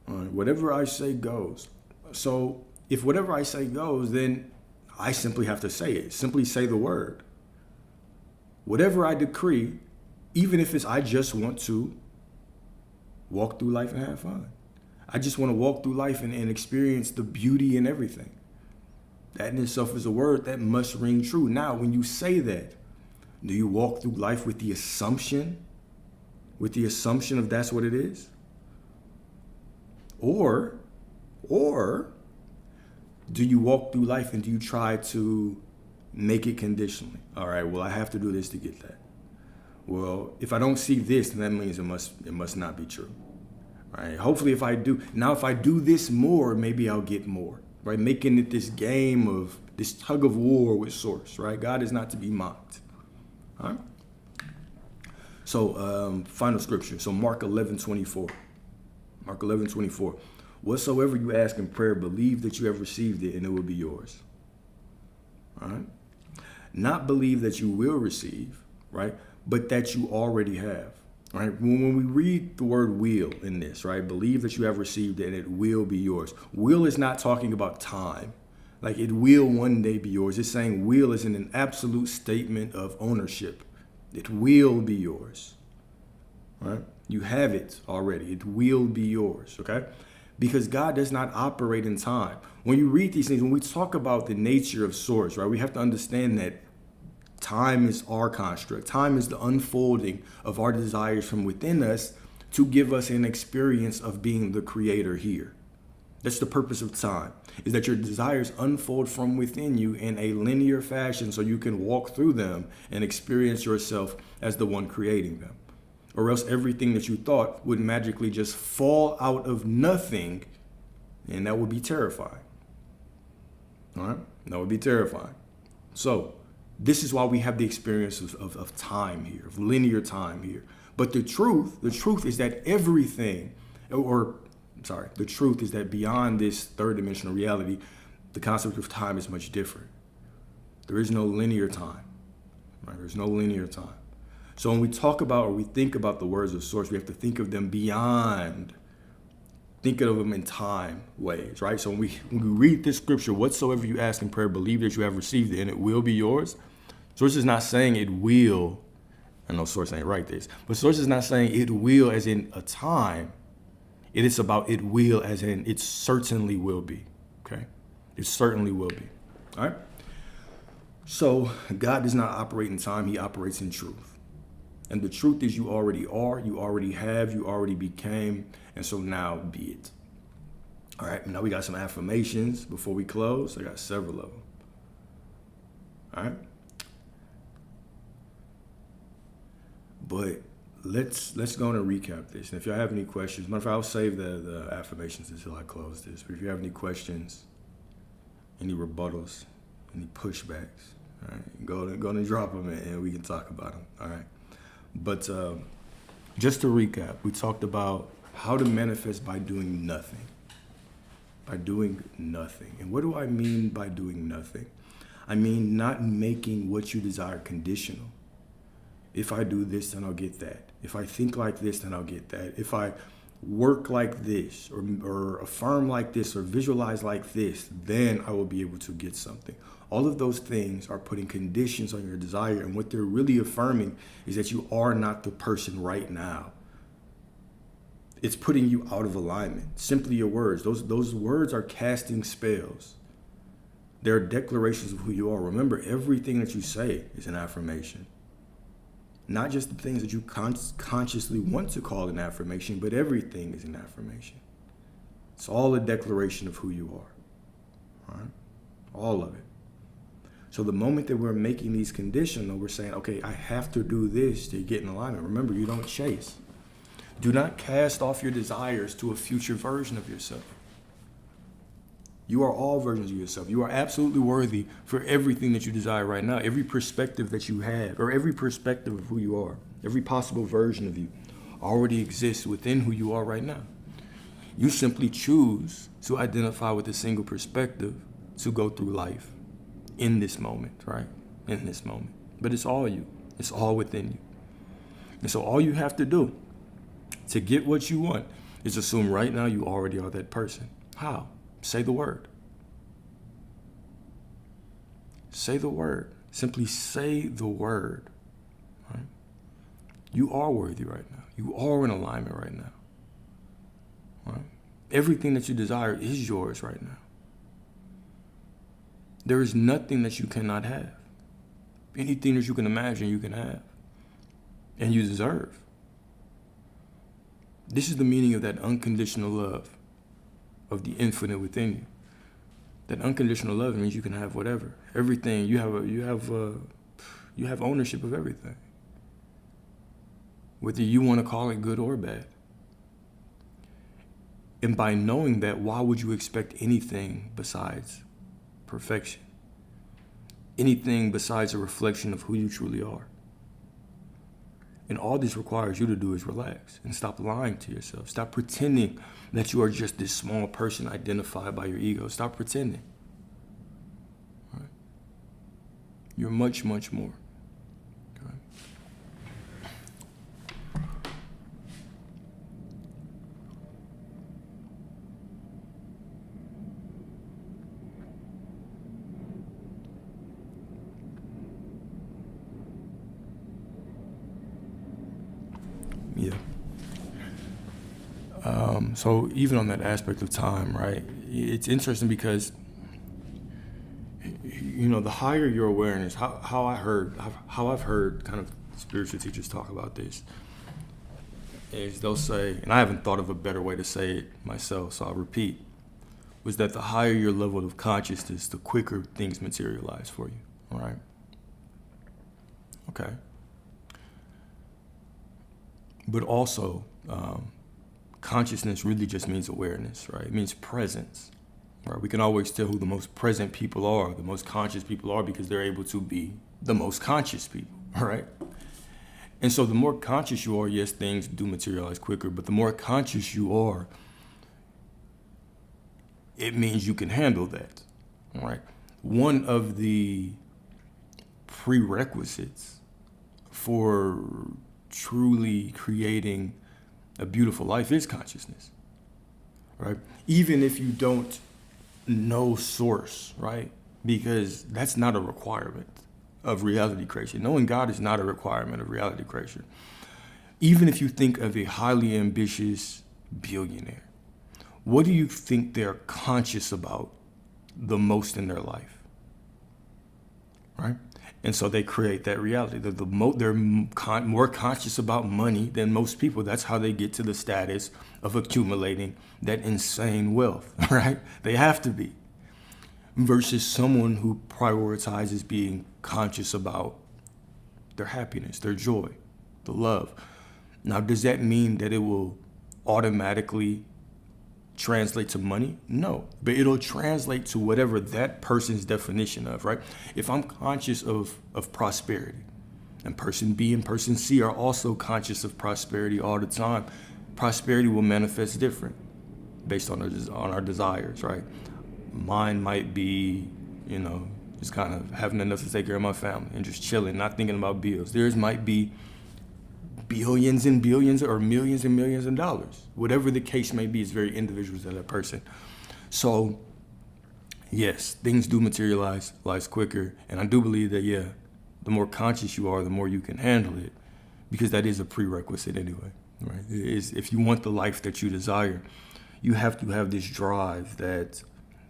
All right, whatever I say goes. So if whatever I say goes, then I simply have to say it. Simply say the word. Whatever I decree, even if it's I just want to walk through life and have fun. I just want to walk through life and experience the beauty in everything. That in itself is a word that must ring true. Now, when you say that, do you walk through life with the assumption of that's what it is? Or do you walk through life and do you try to make it conditionally? All right, well, I have to do this to get that. Well, if I don't see this, then that means it must not be true. Right? Hopefully if I do this more, maybe I'll get more. Right? Making it this game of this tug of war with source, right? God is not to be mocked. All right? So final scripture. So Mark 11:24. Mark 11:24. Whatsoever you ask in prayer, believe that you have received it and it will be yours. All right? Not believe that you will receive, right? But that you already have. Right? When we read the word will in this, right? Believe that you have received it and it will be yours. Will is not talking about time. Like it will one day be yours. It's saying will is in an absolute statement of ownership. It will be yours. Right? You have it already. It will be yours. Okay? Because God does not operate in time. When you read these things, when we talk about the nature of source, right? We have to understand that time is our construct. Time is the unfolding of our desires from within us to give us an experience of being the creator here. That's the purpose of time, is that your desires unfold from within you in a linear fashion so you can walk through them and experience yourself as the one creating them. Or else everything that you thought would magically just fall out of nothing, and that would be terrifying. All right? That would be terrifying. So this is why we have the experience of time here, of linear time here. But the truth is that the truth is that beyond this third dimensional reality, the concept of time is much different. There is no linear time, right? There's no linear time. So when we talk about or we think about the words of Source, we have to think of them beyond, think of them in time ways, right? So when we read this scripture, whatsoever you ask in prayer, believe that you have received it and it will be yours. Source is not saying it will. I know Source ain't right this, but Source is not saying it will as in a time. It is about it will as in it certainly will be, okay? It certainly will be, all right? So God does not operate in time, he operates in truth. And the truth is you already are, you already have, you already became, and so now be it. All right, now we got some affirmations before we close. I got several of them, all right? But let's go on and recap this. And if y'all have any questions, matter of fact, I'll save the affirmations until I close this. But if you have any questions, any rebuttals, any pushbacks, all right, go and drop them and we can talk about them. All right. But just to recap, we talked about how to manifest by doing nothing. By doing nothing. And what do I mean by doing nothing? I mean not making what you desire conditional. If I do this, then I'll get that. If I think like this, then I'll get that. If I work like this or affirm like this or visualize like this, then I will be able to get something. All of those things are putting conditions on your desire. And what they're really affirming is that you are not the person right now. It's putting you out of alignment. Simply your words. Those words are casting spells. They're declarations of who you are. Remember, everything that you say is an affirmation. Not just the things that you consciously want to call an affirmation, but everything is an affirmation. It's all a declaration of who you are. All right? All of it. So the moment that we're making these conditional, we're saying, okay, I have to do this to get in alignment. Remember, you don't chase. Do not cast off your desires to a future version of yourself. You are all versions of yourself. You are absolutely worthy for everything that you desire right now. Every perspective that you have, or every perspective of who you are, every possible version of you already exists within who you are right now. You simply choose to identify with a single perspective to go through life in this moment, right? In this moment. But it's all you. It's all within you. And so all you have to do to get what you want is assume right now you already are that person. How? Say the word. Say the word. Simply say the word. Right? You are worthy right now. You are in alignment right now. Right? Everything that you desire is yours right now. There is nothing that you cannot have. Anything that you can imagine, you can have. And you deserve. This is the meaning of that unconditional love of the infinite within you. That unconditional love means you can have whatever, everything. You have ownership of everything, whether you want to call it good or bad. And by knowing that, why would you expect anything besides perfection? Anything besides a reflection of who you truly are? And all this requires you to do is relax and stop lying to yourself. Stop pretending that you are just this small person identified by your ego. Stop pretending. Right? You're much, much more. Okay? Yeah. So even on that aspect of time, right, it's interesting because, you know, the higher your awareness, how I've heard kind of spiritual teachers talk about this, is they'll say, and I haven't thought of a better way to say it myself, so I'll repeat, was that the higher your level of consciousness, the quicker things materialize for you. All right? Okay. But also, consciousness really just means awareness, right? It means presence, right? We can always tell who the most present people are, the most conscious people are, because they're able to be the most conscious people, all right? And so the more conscious you are, yes, things do materialize quicker, but the more conscious you are, it means you can handle that, all right? One of the prerequisites for truly creating a beautiful life is consciousness, right? Even if you don't know source, right? Because that's not a requirement of reality creation. Knowing God is not a requirement of reality creation. Even if you think of a highly ambitious billionaire, what do you think they're conscious about the most in their life? Right? And so they create that reality. They're more conscious about money than most people. That's how they get to the status of accumulating that insane wealth, right? They have to be. Versus someone who prioritizes being conscious about their happiness, their joy, the love. Now, does that mean that it will automatically translate to money? No, but it'll translate to whatever that person's definition of, right? If I'm conscious of prosperity, and person B and person C are also conscious of prosperity all the time, prosperity will manifest different based on our desires, right? Mine might be, just kind of having enough to take care of my family and just chilling, not thinking about bills. Theirs might be billions and billions or millions and millions of dollars. Whatever the case may be, it's very individual to that person. So, yes, things do materialize quicker. And I do believe that, the more conscious you are, the more you can handle it, because that is a prerequisite anyway, right? It is, if you want the life that you desire, you have to have this drive that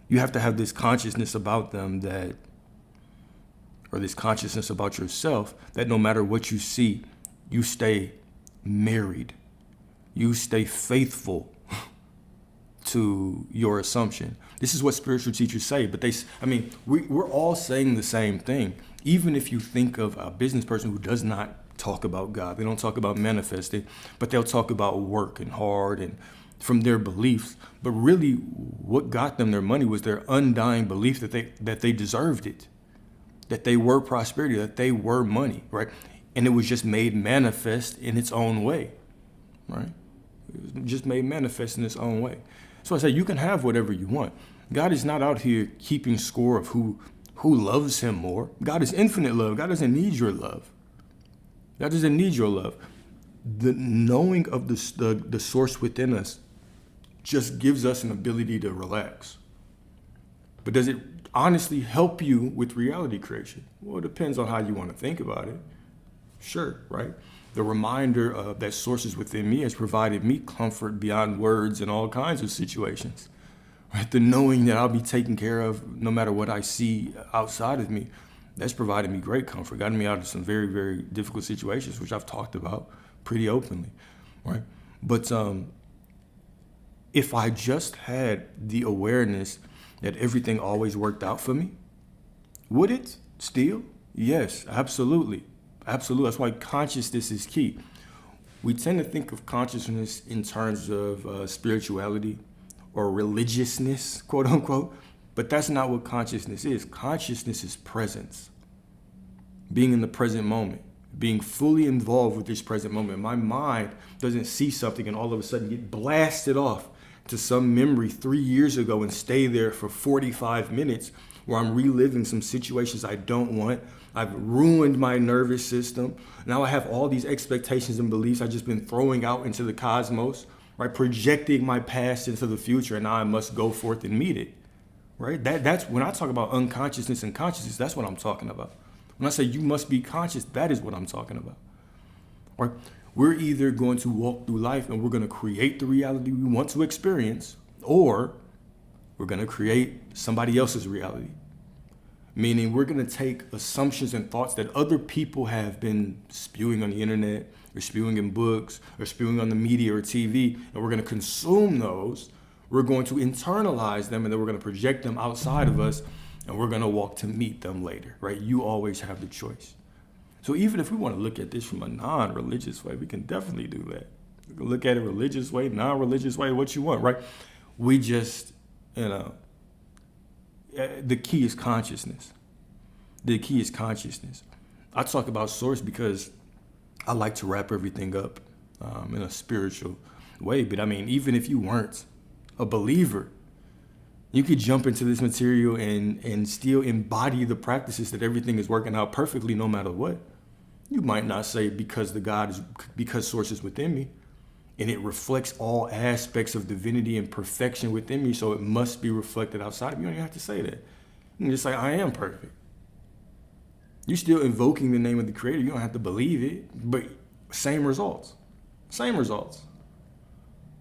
you have to have this consciousness about them or this consciousness about yourself that no matter what you see, you stay married. You stay faithful to your assumption. This is what spiritual teachers say, but we're all saying the same thing. Even if you think of a business person who does not talk about God, they don't talk about manifesting, but they'll talk about work and hard and from their beliefs. But really what got them their money was their undying belief that they deserved it, that they were prosperity, that they were money, right? And it was just made manifest in its own way, right? It was just made manifest in its own way. So I say you can have whatever you want. God is not out here keeping score of who loves him more. God is infinite love. God doesn't need your love. God doesn't need your love. The knowing of the source within us just gives us an ability to relax. But does it honestly help you with reality creation? Well, it depends on how you want to think about it. Sure, right? The reminder of that source is within me has provided me comfort beyond words in all kinds of situations. Right? The knowing that I'll be taken care of no matter what I see outside of me, that's provided me great comfort, gotten me out of some very, very difficult situations, which I've talked about pretty openly, right? But if I just had the awareness that everything always worked out for me, would it still? Yes, absolutely. Absolutely. That's why consciousness is key. We tend to think of consciousness in terms of spirituality or religiousness, quote unquote, but that's not what consciousness is. Consciousness is presence, being in the present moment, being fully involved with this present moment. My mind doesn't see something and all of a sudden get blasted off to some memory 3 years ago and stay there for 45 minutes where I'm reliving some situations I don't want. I've ruined my nervous system. Now I have all these expectations and beliefs I've just been throwing out into the cosmos, right? Projecting my past into the future, and now I must go forth and meet it, right? That's when I talk about unconsciousness and consciousness, that's what I'm talking about. When I say you must be conscious, that is what I'm talking about. Right? We're either going to walk through life and we're going to create the reality we want to experience, or we're going to create somebody else's reality. Meaning we're going to take assumptions and thoughts that other people have been spewing on the internet or spewing in books or spewing on the media or TV, and we're going to consume those. We're going to internalize them, and then we're going to project them outside of us, and we're going to walk to meet them later, right? You always have the choice. So even if we want to look at this from a non-religious way, we can definitely do that. We can look at it religious way, non-religious way, what you want, right? We just, the key is consciousness. The key is consciousness. I talk about source because I like to wrap everything up in a spiritual way. But I mean, even if you weren't a believer, you could jump into this material and still embody the practices that everything is working out perfectly no matter what. You might not say because source is within me and it reflects all aspects of divinity and perfection within me, so it must be reflected outside of me. You don't even have to say that. You can just say, I am perfect. You're still invoking the name of the creator. You don't have to believe it, but same results. Same results.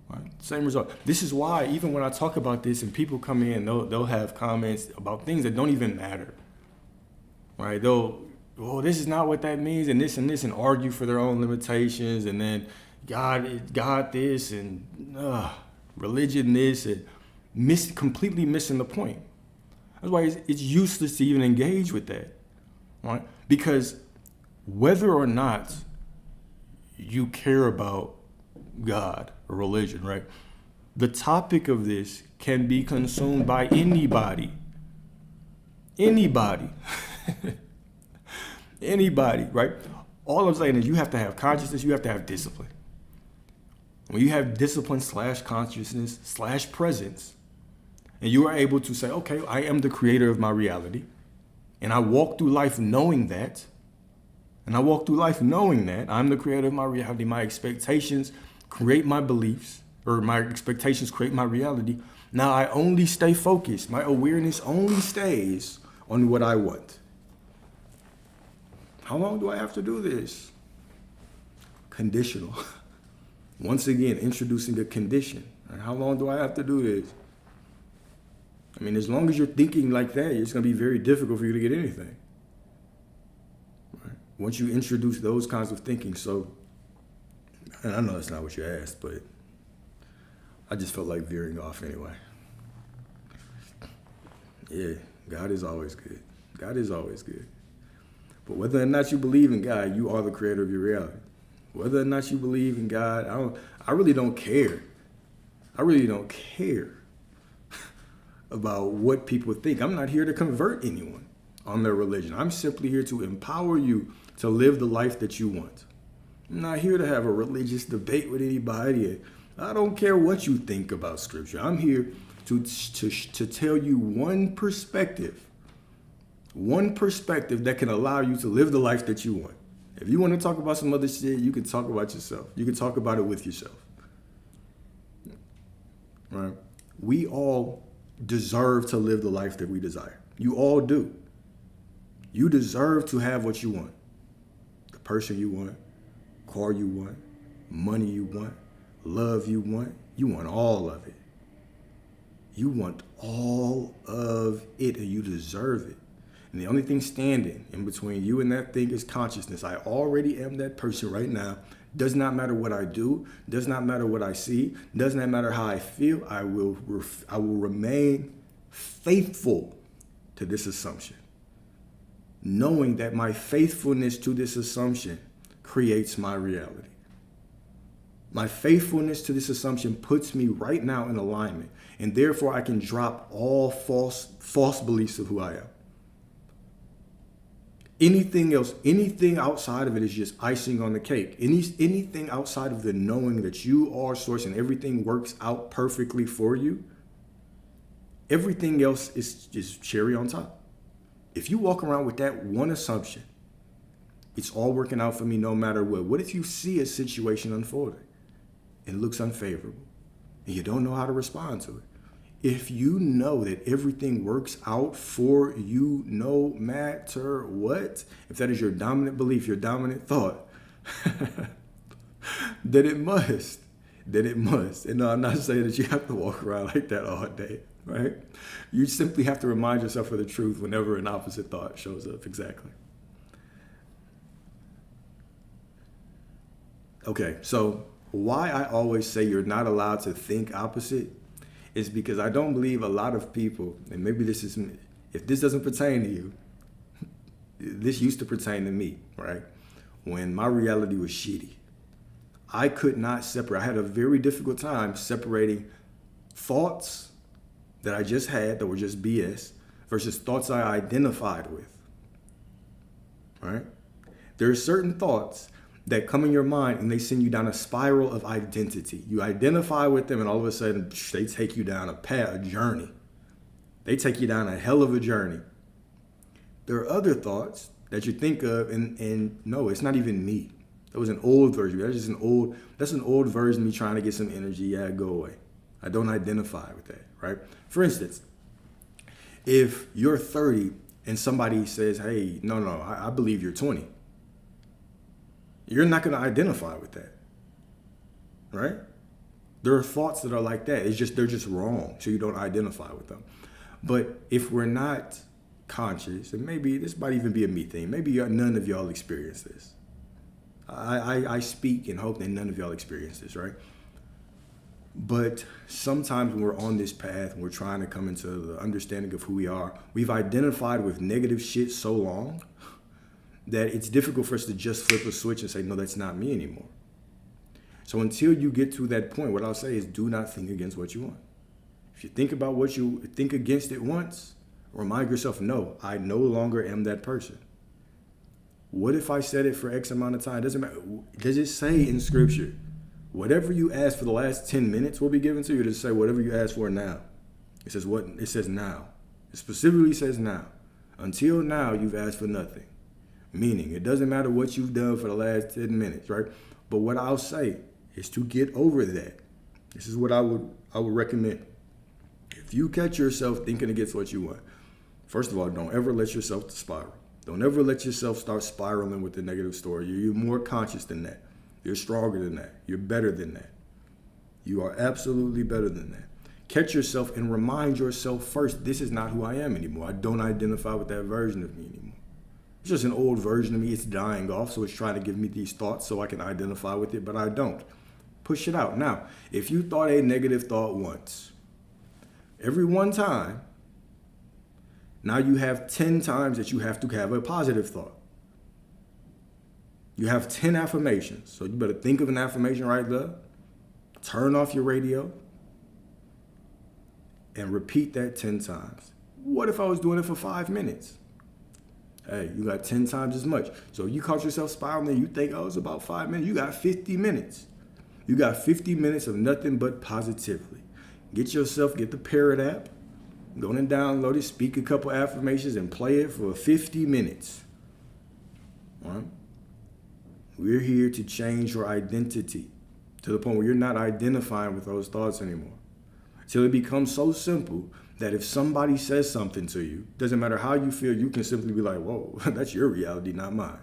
Right? Same result. This is why even when I talk about this and people come in, they'll have comments about things that don't even matter. Right? This is not what that means, and this, and argue for their own limitations, and then God this, and religion this, and completely missing the point. That's why it's useless to even engage with that, right? Because whether or not you care about God or religion, right? The topic of this can be consumed by anybody. Anybody. Anybody, right? All I'm saying is you have to have consciousness, you have to have discipline. When you have discipline / consciousness / presence, and you are able to say, okay, I am the creator of my reality, and I walk through life knowing that, I'm the creator of my reality, my expectations create my beliefs, or my expectations create my reality. Now I only stay focused. My awareness only stays on what I want. How long do I have to do this? Conditional. Once again, introducing a condition. How long do I have to do this? I mean, as long as you're thinking like that, it's going to be very difficult for you to get anything. Right? Once you introduce those kinds of thinking, and I know that's not what you asked, but I just felt like veering off anyway. Yeah, God is always good. God is always good. But whether or not you believe in God, you are the creator of your reality. Whether or not you believe in God, I really don't care. I really don't care about what people think. I'm not here to convert anyone on their religion. I'm simply here to empower you to live the life that you want. I'm not here to have a religious debate with anybody. I don't care what you think about scripture. I'm here to tell you one perspective that can allow you to live the life that you want. If you want to talk about some other shit, you can talk about yourself. You can talk about it with yourself. Right? We all deserve to live the life that we desire. You all do. You deserve to have what you want. The person you want, car you want, money you want, love you want. You want all of it. You want all of it, and you deserve it. And the only thing standing in between you and that thing is consciousness. I already am that person right now. Does not matter what I do. Does not matter what I see. Does not matter how I feel. I will remain faithful to this assumption, knowing that my faithfulness to this assumption creates my reality. My faithfulness to this assumption puts me right now in alignment, and therefore I can drop all false beliefs of who I am. Anything else, anything outside of it is just icing on the cake. Anything outside of the knowing that you are source and everything works out perfectly for you, everything else is just cherry on top. If you walk around with that one assumption, it's all working out for me no matter what. What if you see a situation unfolding and it looks unfavorable and you don't know how to respond to it? If you know that everything works out for you no matter what, if that is your dominant belief, your dominant thought, then it must. And no, I'm not saying that you have to walk around like that all day. right? You simply have to remind yourself of the truth whenever an opposite thought shows up. Exactly. Okay, so why I always say you're not allowed to think opposite is because I don't believe a lot of people, and maybe this is, if this doesn't pertain to you, this used to pertain to me, right? When my reality was shitty. I could not separate. I had a very difficult time separating thoughts that I just had that were just BS versus thoughts I identified with, right? There are certain thoughts that come in your mind and they send you down a spiral of identity. You identify with them and all of a sudden they take you down a journey. They take you down a hell of a journey. There are other thoughts that you think of and no, it's not even me. That was an old version. That's an old version of me trying to get some energy. Yeah, go away. I don't identify with that, right? For instance, if you're 30 and somebody says, hey, no, I believe you're 20. You're not going to identify with that, right? There are thoughts that are like that. They're just wrong, so you don't identify with them. But if we're not conscious, and maybe this might even be a me thing, maybe none of y'all experience this. I speak and hope that none of y'all experience this, right? But sometimes when we're on this path and we're trying to come into the understanding of who we are, we've identified with negative shit so long that it's difficult for us to just flip a switch and say, no, that's not me anymore. So until you get to that point, what I'll say is do not think against what you want. If you think about what you think against it once, remind yourself, no, I no longer am that person. What if I said it for X amount of time? It doesn't matter. Does it say in scripture, whatever you asked for the last 10 minutes will be given to you? Does it say whatever you ask for now? It says what? It says now. It specifically says now. Until now, you've asked for nothing. Meaning, it doesn't matter what you've done for the last 10 minutes, right? But what I'll say is to get over that. This is what I would recommend. If you catch yourself thinking against what you want, first of all, don't ever let yourself spiral. Don't ever let yourself start spiraling with the negative story. You're more conscious than that. You're stronger than that. You're better than that. You are absolutely better than that. Catch yourself and remind yourself first, this is not who I am anymore. I don't identify with that version of me anymore. It's just an old version of me. It's dying off, so it's trying to give me these thoughts so I can identify with it, but I don't. Push it out. Now, if you thought a negative thought once, every one time, now you have 10 times that you have to have a positive thought. You have 10 affirmations. So you better think of an affirmation right there. Turn off your radio and repeat that 10 times. What if I was doing it for 5 minutes? Hey, you got 10 times as much. So you caught yourself spiraling, you think, oh, it's about 5 minutes. You got 50 minutes. You got 50 minutes of nothing but positively. Get the Parrot app. Go and download it, speak a couple affirmations, and play it for 50 minutes. All right? We're here to change your identity to the point where you're not identifying with those thoughts anymore. Till it becomes so simple that if somebody says something to you, doesn't matter how you feel, you can simply be like, whoa, that's your reality, not mine.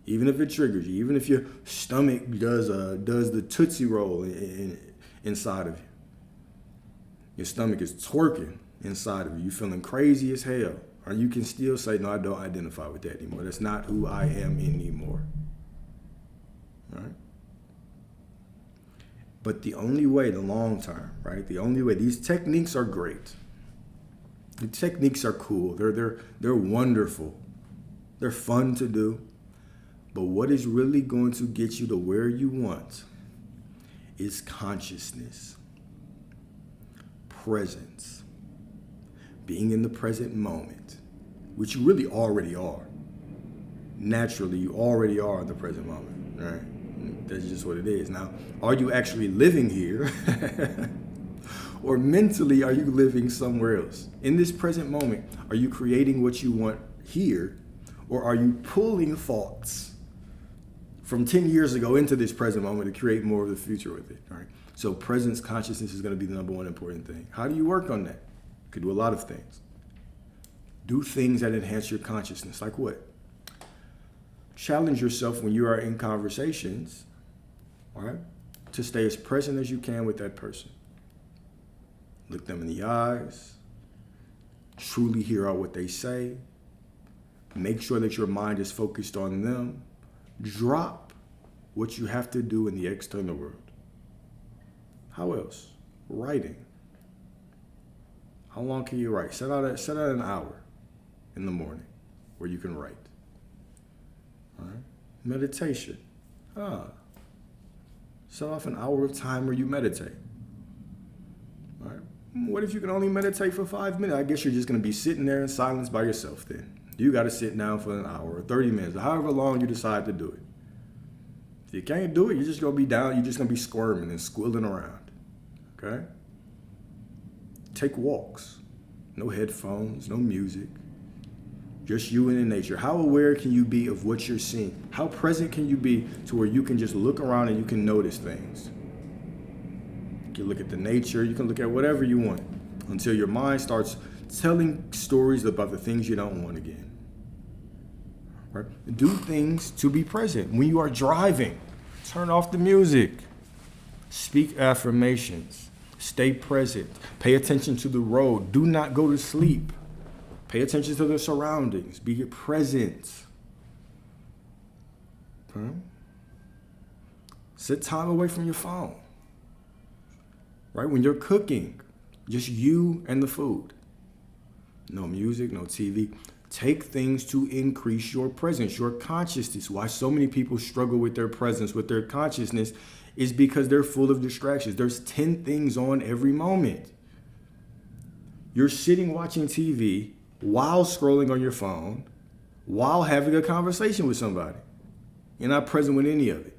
Even if it triggers you, even if your stomach does the Tootsie Roll inside of you. Your stomach is twerking inside of you. You're feeling crazy as hell. Or you can still say, no, I don't identify with that anymore. That's not who I am anymore. Right? But the only way, the long term, right? The only way, these techniques are great. The techniques are cool. They're wonderful. They're fun to do. But what is really going to get you to where you want is consciousness, presence, being in the present moment, which you really already are. Naturally, you already are in the present moment, right? That's just what it is. Now, are you actually living here? Or mentally, are you living somewhere else? In this present moment, are you creating what you want here? Or are you pulling thoughts from 10 years ago into this present moment to create more of the future with it, right? So presence consciousness is going to be the number one important thing. How do you work on that? You could do a lot of things. Do things that enhance your consciousness. Like what? Challenge yourself when you are in conversations, all right, to stay as present as you can with that person. Look them in the eyes. Truly hear out what they say. Make sure that your mind is focused on them. Drop what you have to do in the external world. How else? Writing. How long can you write? Set out an hour in the morning where you can write. All right? Meditation. Set off an hour of time where you meditate. All right? What if you can only meditate for 5 minutes? I guess you're just going to be sitting there in silence by yourself then. You got to sit down for an hour or 30 minutes, however long you decide to do it. If you can't do it, you're just going to be down. You're just going to be squirming and squilling around. Okay? Take walks. No headphones, no music. Just you and in nature. How aware can you be of what you're seeing? How present can you be to where you can just look around and you can notice things? You can look at the nature, you can look at whatever you want until your mind starts telling stories about the things you don't want again. Right? Do things to be present. When you are driving, turn off the music. Speak affirmations. Stay present. Pay attention to the road. Do not go to sleep. Pay attention to the surroundings. Be present. Okay? Set time away from your phone. Right? When you're cooking, just you and the food. No music, no TV. Take things to increase your presence, your consciousness. Why so many people struggle with their presence, with their consciousness, is because they're full of distractions. There's 10 things on every moment. You're sitting watching TV while scrolling on your phone, while having a conversation with somebody. You're not present with any of it.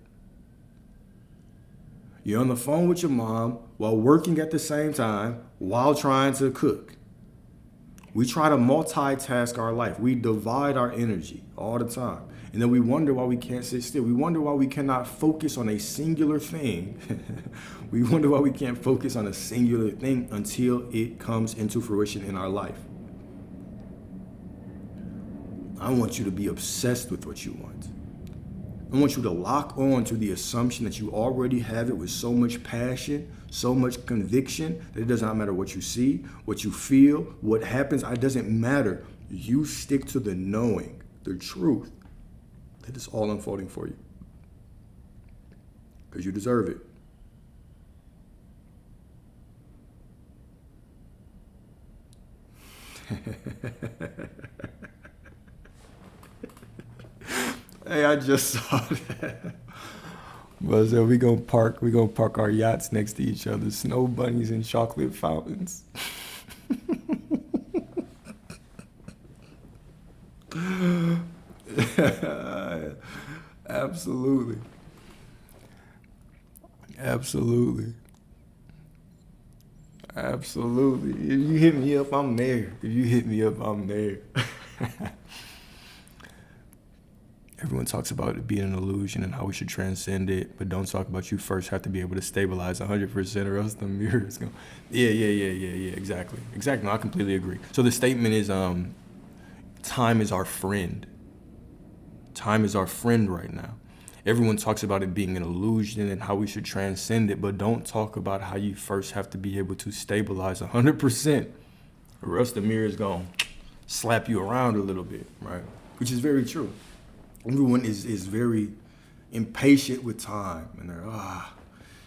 You're on the phone with your mom while working at the same time, while trying to cook. We try to multitask our life. We divide our energy all the time. And then we wonder why we can't sit still. We wonder why we cannot focus on a singular thing. We wonder why we can't focus on a singular thing until it comes into fruition in our life. I want you to be obsessed with what you want. I want you to lock on to the assumption that you already have it with so much passion, so much conviction, that it does not matter what you see, what you feel, what happens. It doesn't matter. You stick to the knowing, the truth, that it's all unfolding for you. Because you deserve it. Hey, I just saw that. But so we gonna park our yachts next to each other, snow bunnies and chocolate fountains. Absolutely. Absolutely. Absolutely. If you hit me up, I'm there. If you hit me up, I'm there. Everyone talks about it being an illusion and how we should transcend it, but don't talk about you first have to be able to stabilize 100% or else the mirror is going. Yeah. Exactly. No, I completely agree. So the statement is, time is our friend. Time is our friend right now. Everyone talks about it being an illusion and how we should transcend it, but don't talk about how you first have to be able to stabilize 100%, or else the mirror is going to slap you around a little bit, right? Which is very true. Everyone is very impatient with time, and they're,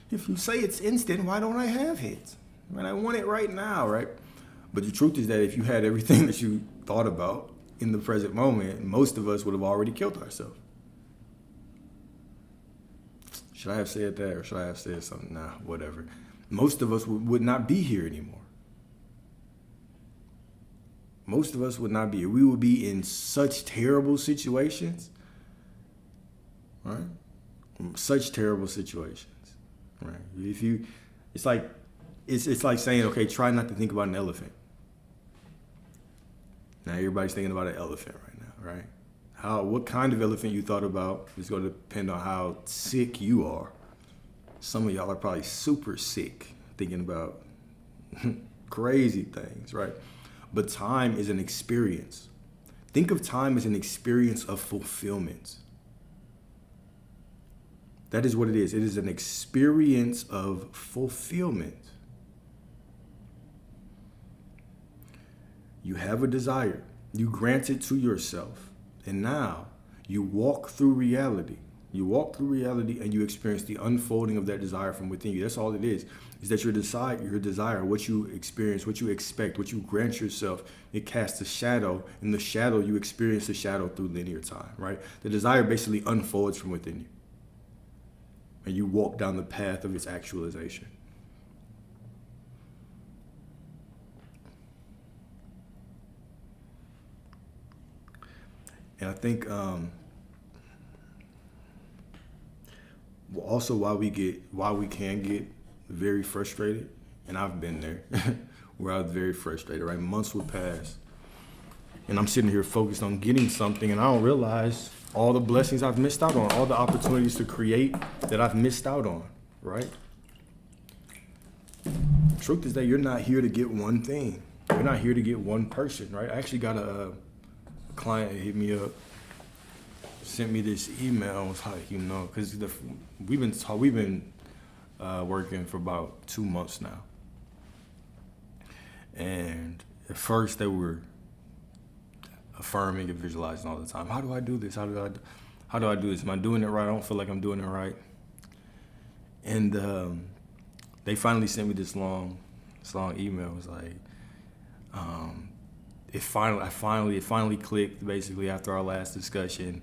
if you say it's instant, why don't I have it? I mean, I want it right now, right? But the truth is that if you had everything that you thought about in the present moment, most of us would have already killed ourselves. Should I have said that, or should I have said something? Nah, whatever. Most of us would not be here anymore. Most of us would not be here. We would be in such terrible situations. Right? Such terrible situations. Right? It's like saying, okay, try not to think about an elephant. Now everybody's thinking about an elephant right now, right? What kind of elephant you thought about is going to depend on how sick you are. Some of y'all are probably super sick, thinking about crazy things, right? But time is an experience. Think of time as an experience of fulfillment. That is what it is. It is an experience of fulfillment. You have a desire. You grant it to yourself. And now you walk through reality. You walk through reality and you experience the unfolding of that desire from within you. That's all it is that your desire, what you experience, what you expect, what you grant yourself, it casts a shadow. In the shadow, you experience the shadow through linear time, right? The desire basically unfolds from within you. And you walk down the path of its actualization. And I think also why we can get very frustrated, and I've been there, where I was very frustrated, right? Months would pass, and I'm sitting here focused on getting something, and I don't realize all the blessings I've missed out on, all the opportunities to create that I've missed out on, right? The truth is that you're not here to get one thing. You're not here to get one person, right? I actually got a client hit me up, sent me this email. Was like, because we've been working for about 2 months now, and at first they were affirming and visualizing all the time. How do I do this? How do I do this? Am I doing it right? I don't feel like I'm doing it right. And they finally sent me this long email. It was like, it finally clicked basically after our last discussion.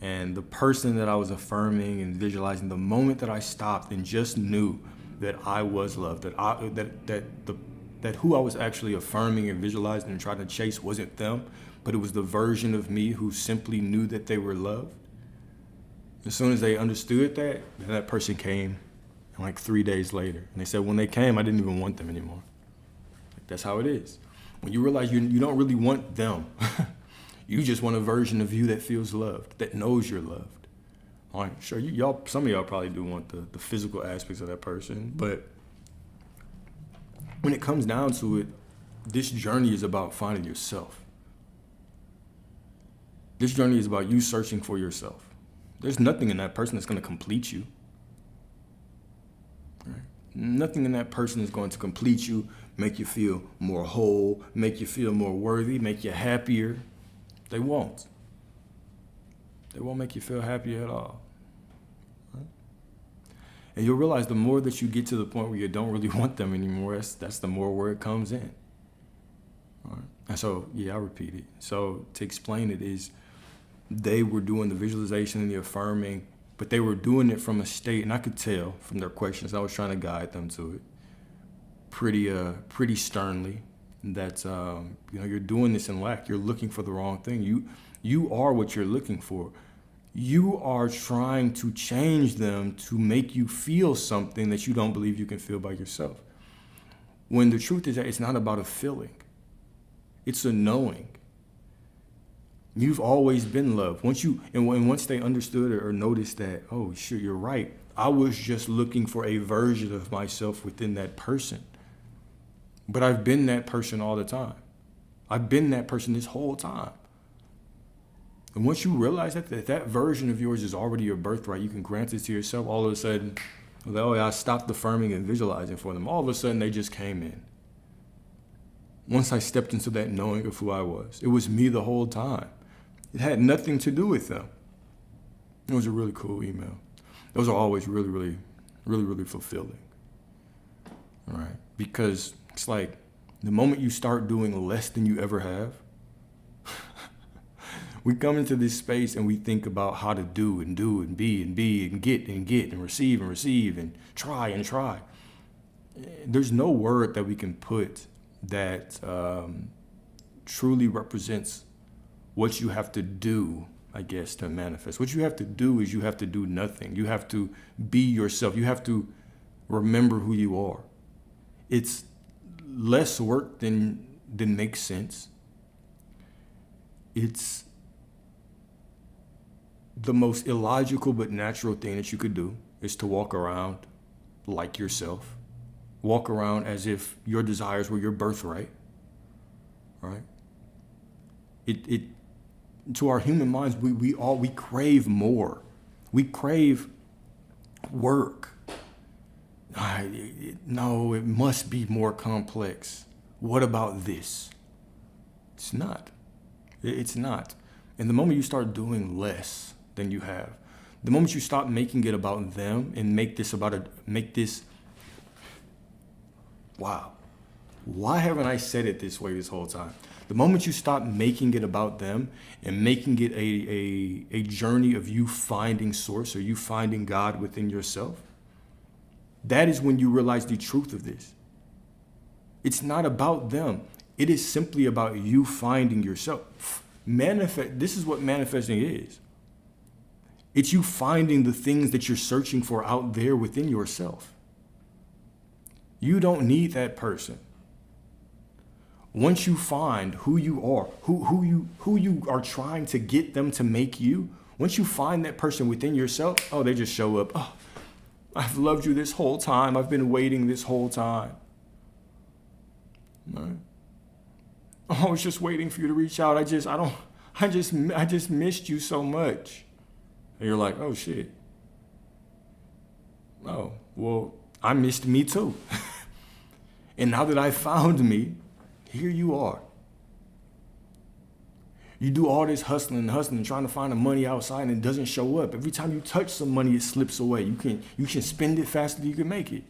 And the person that I was affirming and visualizing, the moment that I stopped and just knew that I was loved, that who I was actually affirming and visualizing and trying to chase wasn't them, but it was the version of me who simply knew that they were loved. As soon as they understood that, then that person came, and like 3 days later. And they said when they came, I didn't even want them anymore. That's how it is. When you realize you don't really want them, you just want a version of you that feels loved, that knows you're loved. All right, sure, some of y'all probably do want the physical aspects of that person, but when it comes down to it, this journey is about finding yourself. This journey is about you searching for yourself. There's nothing in that person that's going to complete you. Right? Nothing in that person is going to complete you, make you feel more whole, make you feel more worthy, make you happier. They won't. They won't make you feel happy at all. Right? And you'll realize the more that you get to the point where you don't really want them anymore, that's the more where it comes in. All right? And so, I repeat it. So to explain it is, they were doing the visualization and the affirming, but they were doing it from a state, and I could tell from their questions, I was trying to guide them to it pretty sternly, that you're doing this in lack. You're looking for the wrong thing. You are what you're looking for. You are trying to change them to make you feel something that you don't believe you can feel by yourself. When the truth is that it's not about a feeling. It's a knowing. You've always been loved. Once they understood or noticed that, oh shit, you're right. I was just looking for a version of myself within that person. But I've been that person all the time. I've been that person this whole time. And once you realize that version of yours is already your birthright, you can grant it to yourself. All of a sudden, I stopped affirming and visualizing for them. All of a sudden, they just came in. Once I stepped into that knowing of who I was, it was me the whole time. It had nothing to do with them. It was a really cool email. Those are always really, really, really, really fulfilling. All right? Because it's like the moment you start doing less than you ever have, we come into this space and we think about how to do and be and get and receive and try. There's no word that we can put that truly represents what you have to do, I guess, to manifest. What you have to do is you have to do nothing. You have to be yourself. You have to remember who you are. It's less work than makes sense. It's the most illogical but natural thing that you could do is to walk around like yourself. Walk around as if your desires were your birthright, right? It to our human minds, we crave more. We crave work. No, it must be more complex. What about this? It's not. It's not. And the moment you start doing less than you have, the moment you stop making it about them and make this, wow. Why haven't I said it this way this whole time? The moment you stop making it about them and making it a journey of you finding source or you finding God within yourself, that is when you realize the truth of this. It's not about them. It is simply about you finding yourself. This is what manifesting is. It's you finding the things that you're searching for out there within yourself. You don't need that person. Once you find who you are, who you are trying to get them to make you, once you find that person within yourself, oh, they just show up. Oh, I've loved you this whole time. I've been waiting this whole time. Right? Oh, I was just waiting for you to reach out. I just missed you so much. And you're like, oh shit. Oh, well, I missed me too. And now that I found me, here you are. You do all this hustling, trying to find the money outside, and it doesn't show up. Every time you touch some money, it slips away. You can spend it faster than you can make it.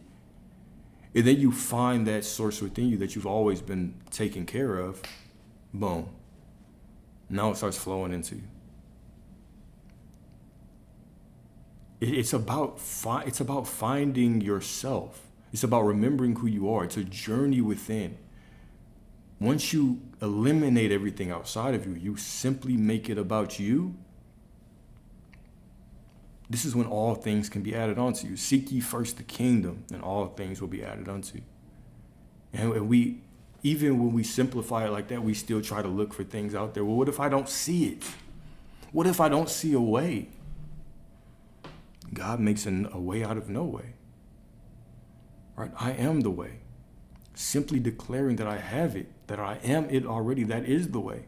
And then you find that source within you that you've always been taking care of. Boom. Now it starts flowing into you. It's about finding yourself. It's about remembering who you are. It's a journey within. Once you eliminate everything outside of you, you simply make it about you. This is when all things can be added onto you. Seek ye first the kingdom, and all things will be added unto you. And we, even when we simplify it like that, we still try to look for things out there. Well, what if I don't see it? What if I don't see a way? God makes a way out of no way. Right? I am the way. Simply declaring that I have it, that I am it already, that is the way.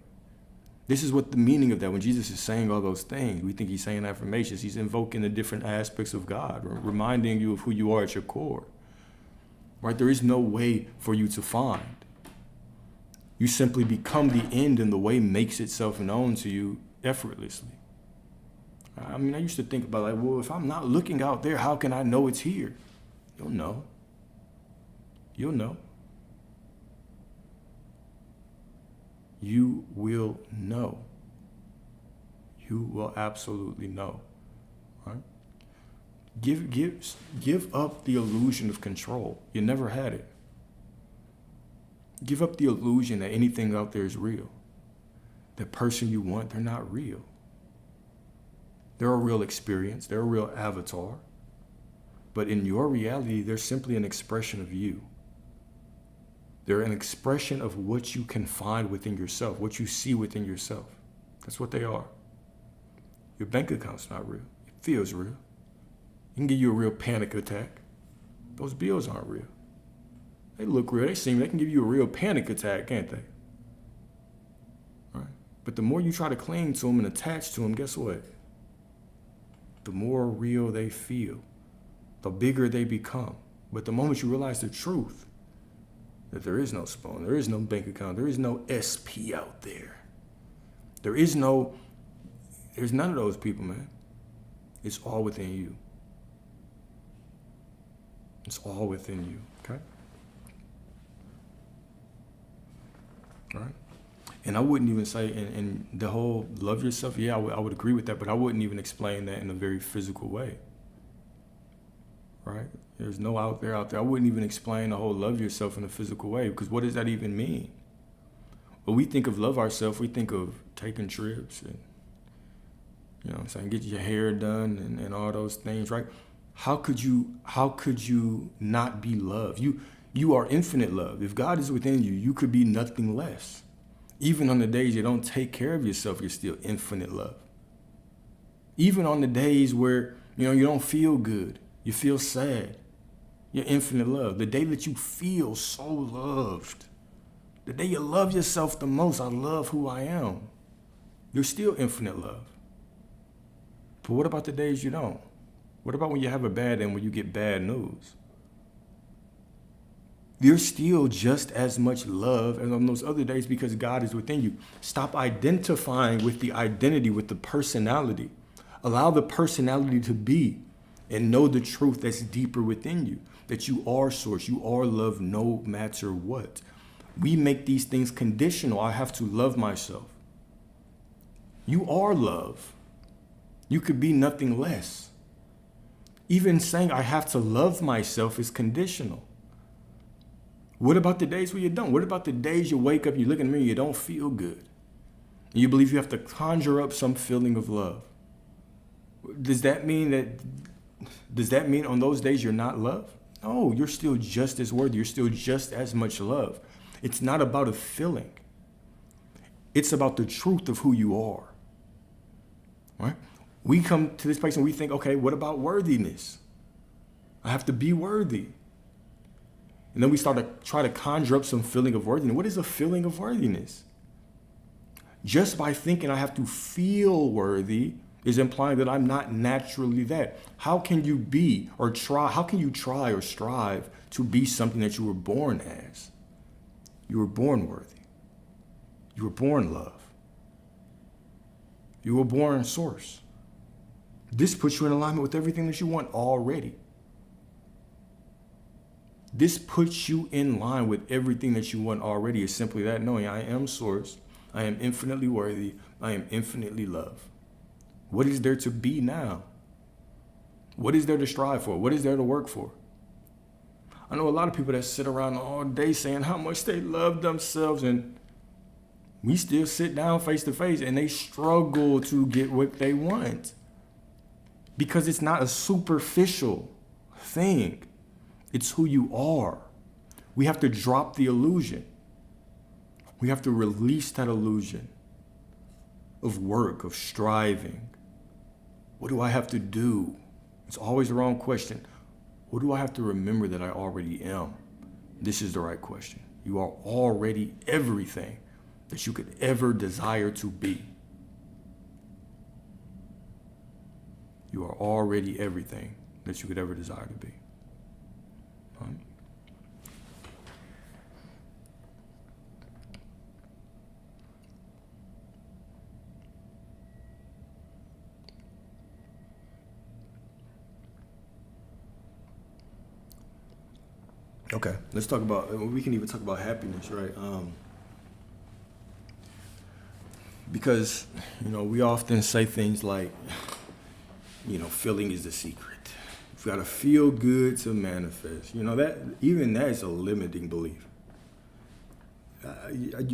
This is what the meaning of that. When Jesus is saying all those things, we think he's saying affirmations. He's invoking the different aspects of God, reminding you of who you are at your core. Right? There is no way for you to find. You simply become the end, and the way makes itself known to you effortlessly. I mean, I used to think about like, well, if I'm not looking out there, how can I know it's here? You'll know. You'll know. You will know. You will absolutely know. Right? Give up the illusion of control. You never had it. Give up the illusion that anything out there is real. The person you want, they're not real. They're a real experience. They're a real avatar. But in your reality, they're simply an expression of you. They're an expression of what you can find within yourself, what you see within yourself. That's what they are. Your bank account's not real. It feels real. It can give you a real panic attack. Those bills aren't real. They look real. They can give you a real panic attack, can't they? Right? But the more you try to cling to them and attach to them, guess what? The more real they feel, the bigger they become. But the moment you realize the truth, that there is no spoon, there is no bank account, there is no SP out there. There's none of those people, man. It's all within you. It's all within you, okay? All right? And I wouldn't even say, and the whole love yourself, yeah, I would agree with that, but I wouldn't even explain that in a very physical way. Right? There's no out there. I wouldn't even explain the whole love yourself in a physical way, because what does that even mean? When we think of love ourselves, we think of taking trips and, you know what I'm saying, get your hair done and all those things, right? How could you not be loved? You are infinite love. If God is within you, you could be nothing less. Even on the days you don't take care of yourself, you're still infinite love. Even on the days where, you don't feel good, you feel sad, you're infinite love. The day that you feel so loved, the day you love yourself the most, I love who I am, you're still infinite love. But what about the days you don't? What about when you have a bad day and when you get bad news? There's still just as much love as on those other days because God is within you. Stop identifying with the identity, with the personality. Allow the personality to be and know the truth that's deeper within you, that you are source, you are love no matter what. We make these things conditional. I have to love myself. You are love. You could be nothing less. Even saying I have to love myself is conditional. What about the days where you don't? What about the days you wake up, you look in the mirror, you don't feel good? And you believe you have to conjure up some feeling of love. Does that mean on those days you're not loved? No, you're still just as worthy. You're still just as much love. It's not about a feeling. It's about the truth of who you are. Right? We come to this place and we think, okay, what about worthiness? I have to be worthy. And then we start to try to conjure up some feeling of worthiness. What is a feeling of worthiness? Just by thinking I have to feel worthy is implying that I'm not naturally that. How can you be or try? How can you try or strive to be something that you were born as? You were born worthy. You were born love. You were born source. This puts you in alignment with everything that you want already. This puts you in line with everything that you want already. Is simply that, knowing I am source, I am infinitely worthy, I am infinitely loved. What is there to be now? What is there to strive for? What is there to work for? I know a lot of people that sit around all day saying how much they love themselves, and we still sit down face to face and they struggle to get what they want because it's not a superficial thing. It's who you are. We have to drop the illusion. We have to release that illusion of work, of striving. What do I have to do? It's always the wrong question. What do I have to remember that I already am? This is the right question. You are already everything that you could ever desire to be. You are already everything that you could ever desire to be. Right? Okay, let's talk about, we can even talk about happiness, right? Because, we often say things like, feeling is the secret. You've got to feel good to manifest. That is a limiting belief.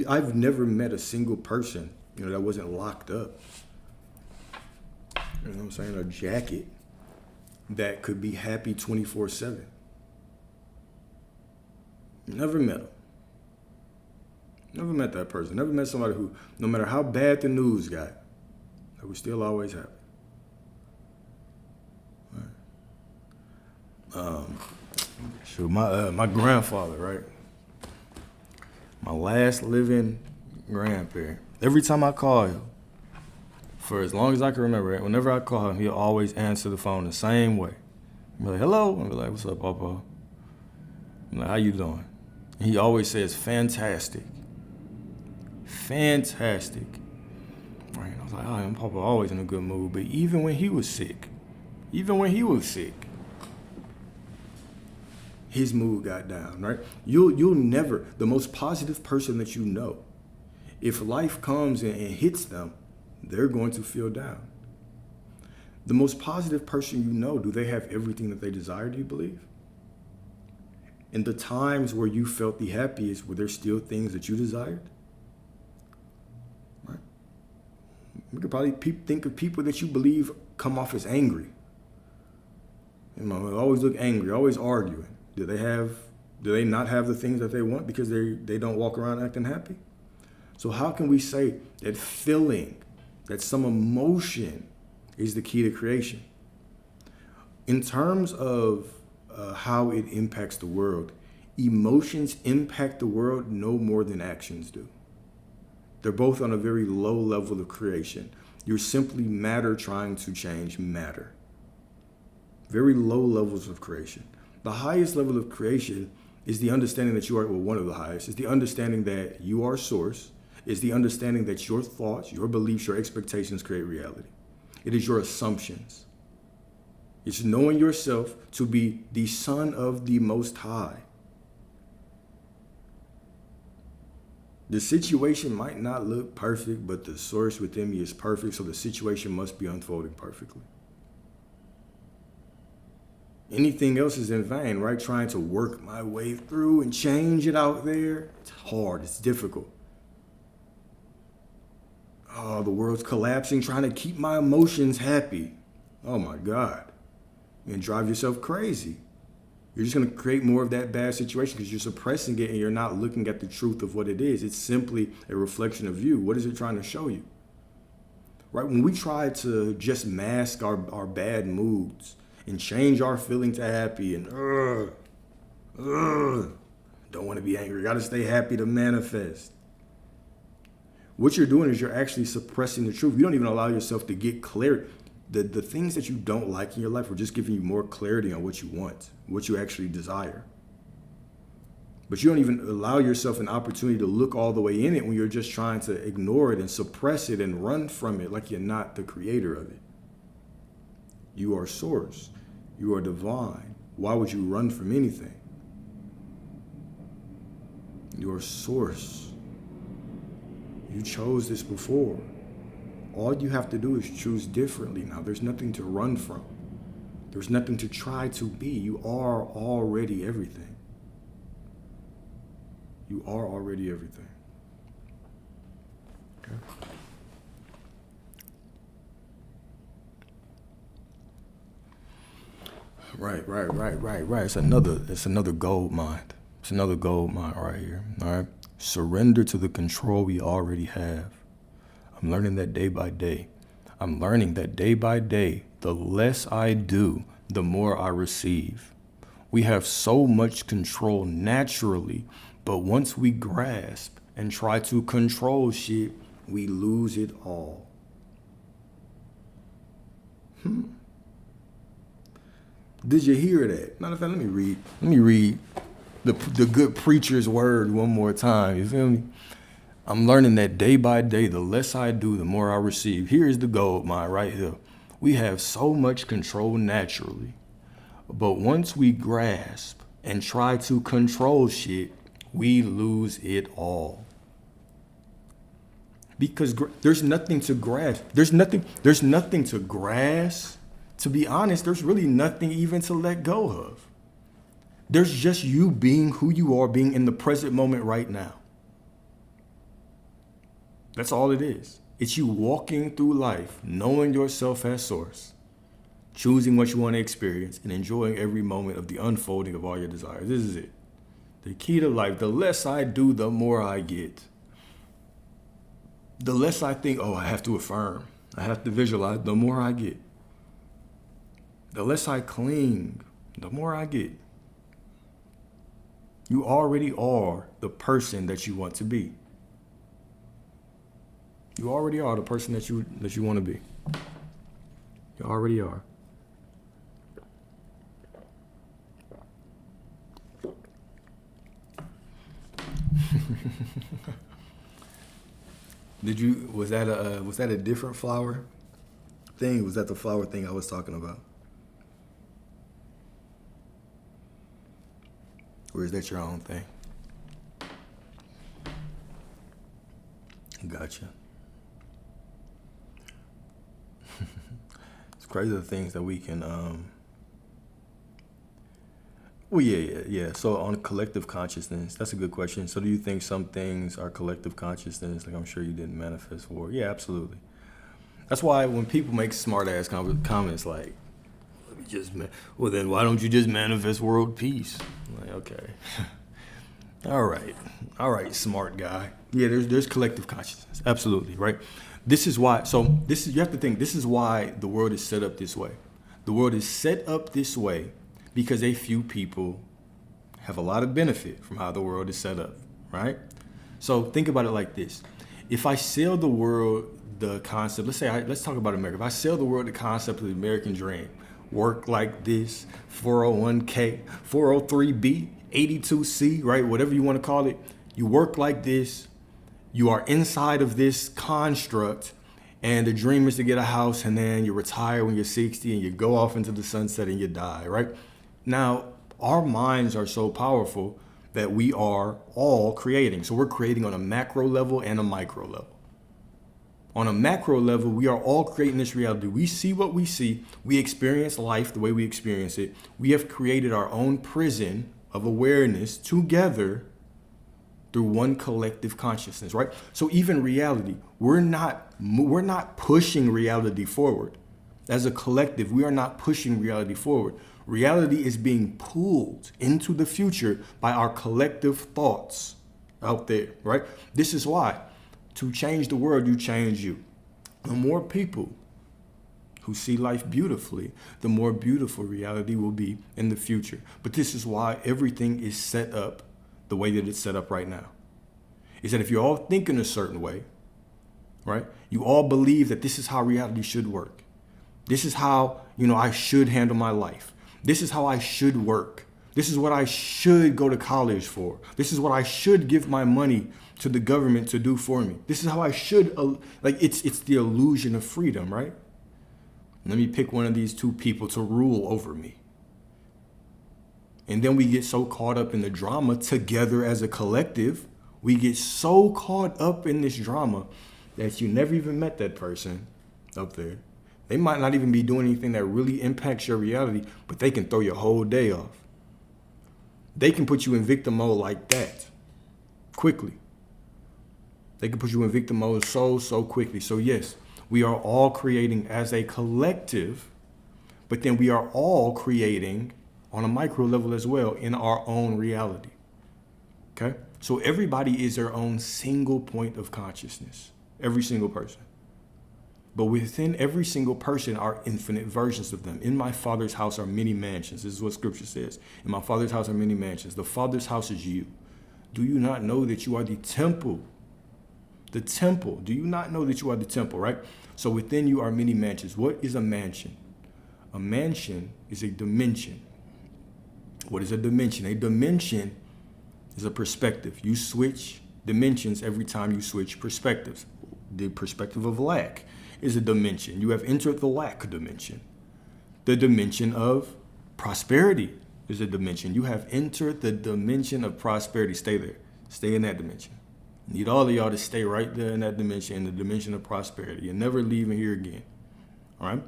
I've never met a single person, that wasn't locked up. You know what I'm saying? A jacket that could be happy 24/7. Never met them. Never met that person. Never met somebody who, no matter how bad the news got, they were still always happy. Right. My grandfather, right? My last living grandparent. Every time I call him, for as long as I can remember, right, whenever I call him, he'll always answer the phone the same way. I'll be like, hello. I'll be like, what's up, Papa? I'm like, how you doing? And he always says, fantastic. Fantastic. Right? I was like, oh, Papa always in a good mood. But even when he was sick, his mood got down, right? You'll never, the most positive person that you know, if life comes and hits them, they're going to feel down. The most positive person you know, do they have everything that they desire, do you believe? In the times where you felt the happiest, were there still things that you desired? Right? We could probably think of people that you believe come off as angry. They always look angry, always arguing. Do they not have the things that they want because they don't walk around acting happy? So how can we say that feeling, that some emotion is the key to creation? In terms of how it impacts the world, emotions impact the world no more than actions do. They're both on a very low level of creation. You're simply matter trying to change matter. Very low levels of creation. The highest level of creation is the understanding that you are, well, one of the highest, is the understanding that you are source, is the understanding that your thoughts, your beliefs, your expectations create reality. It is your assumptions. It's knowing yourself to be the son of the Most High. The situation might not look perfect, but the source within me is perfect, so the situation must be unfolding perfectly. Anything else is in vain, right? Trying to work my way through and change it out there, it's hard, it's difficult. Oh, the world's collapsing, trying to keep my emotions happy. Oh my God. You're gonna drive yourself crazy. You're just gonna create more of that bad situation because you're suppressing it and you're not looking at the truth of what it is. It's simply a reflection of you. What is it trying to show you? Right? When we try to just mask our bad moods and change our feeling to happy and don't want to be angry, gotta stay happy to manifest. What you're doing is you're actually suppressing the truth. You don't even allow yourself to get clarity. The things that you don't like in your life are just giving you more clarity on what you want, what you actually desire. But you don't even allow yourself an opportunity to look all the way in it when you're just trying to ignore it and suppress it and run from it like you're not the creator of it. You are source. You are divine. Why would you run from anything? You are source. You chose this before. All you have to do is choose differently now. There's nothing to run from. There's nothing to try to be. You are already everything. You are already everything. Okay. Right. It's another gold mine. It's another gold mine right here. All right. Surrender to the control we already have. I'm learning that day by day. I'm learning that day by day, the less I do, the more I receive. We have so much control naturally, but once we grasp and try to control shit, we lose it all. Did you hear that? Matter of fact, let me read the good preacher's word one more time. You feel me? I'm learning that day by day, the less I do, the more I receive. Here's the gold mine right here. We have so much control naturally, but once we grasp and try to control shit, we lose it all. Because there's nothing to grasp. There's nothing to grasp. To be honest, there's really nothing even to let go of. There's just you being who you are, being in the present moment right now. That's all it is. It's you walking through life, knowing yourself as source, choosing what you want to experience, and enjoying every moment of the unfolding of all your desires. This is it. The key to life, the less I do, the more I get. The less I think, I have to affirm, I have to visualize, the more I get. The less I cling, the more I get. You already are the person that you want to be. You already are the person that you want to be. You already are. Was that a different flower thing? Was that the flower thing I was talking about? Or is that your own thing? Gotcha. It's crazy the things that we can, yeah. So on collective consciousness, that's a good question. So do you think some things are collective consciousness? Like I'm sure you didn't manifest for. Yeah, absolutely. That's why when people make smart ass comments like, well then why don't you just manifest world peace? I'm like, okay. All right, smart guy. Yeah, there's collective consciousness. Absolutely, right? This is why, you have to think, this is why the world is set up this way. The world is set up this way because a few people have a lot of benefit from how the world is set up, right? So think about it like this. If I sell the world the concept, let's talk about America. If I sell the world the concept of the American dream, work like this, 401k, 403b, 82C, right? Whatever you want to call it. You work like this. You are inside of this construct, and the dream is to get a house, and then you retire when you're 60 and you go off into the sunset and you die, right? Now, our minds are so powerful that we are all creating. So we're creating on a macro level and a micro level. On a macro level, we are all creating this reality. We see what we see. We experience life the way we experience it. We have created our own prison of awareness together through one collective consciousness, right? So even reality, we're not pushing reality forward. As a collective, we are not pushing reality forward. Reality is being pulled into the future by our collective thoughts out there, right? This is why to change the world, you change you. The more people who see life beautifully, the more beautiful reality will be in the future. But this is why everything is set up the way that it's set up right now. Is that if you're all thinking a certain way, right? You all believe that this is how reality should work. This is how, I should handle my life. This is how I should work. This is what I should go to college for. This is what I should give my money to the government to do for me. This is how I should, it's the illusion of freedom, right? Let me pick one of these two people to rule over me. And then we get so caught up in the drama together as a collective. We get so caught up in this drama that you never even met that person up there. They might not even be doing anything that really impacts your reality, but they can throw your whole day off. They can put you in victim mode like that, quickly. They can put you in victim mode so quickly. So yes, we are all creating as a collective, but then we are all creating on a micro level as well in our own reality. Okay? So everybody is their own single point of consciousness, every single person. But within every single person are infinite versions of them. In my Father's house are many mansions. This is what scripture says. In my Father's house are many mansions. The Father's house is you. Do you not know that you are the temple? The temple. Do you not know that you are the temple, right? So within you are many mansions. What is a mansion? A mansion is a dimension. What is a dimension? A dimension is a perspective. You switch dimensions every time you switch perspectives. The perspective of lack is a dimension. You have entered the lack dimension. The dimension of prosperity is a dimension. You have entered the dimension of prosperity. Stay there. Stay in that dimension. I need all of y'all to stay right there in that dimension, in the dimension of prosperity, and never leave here again. All right?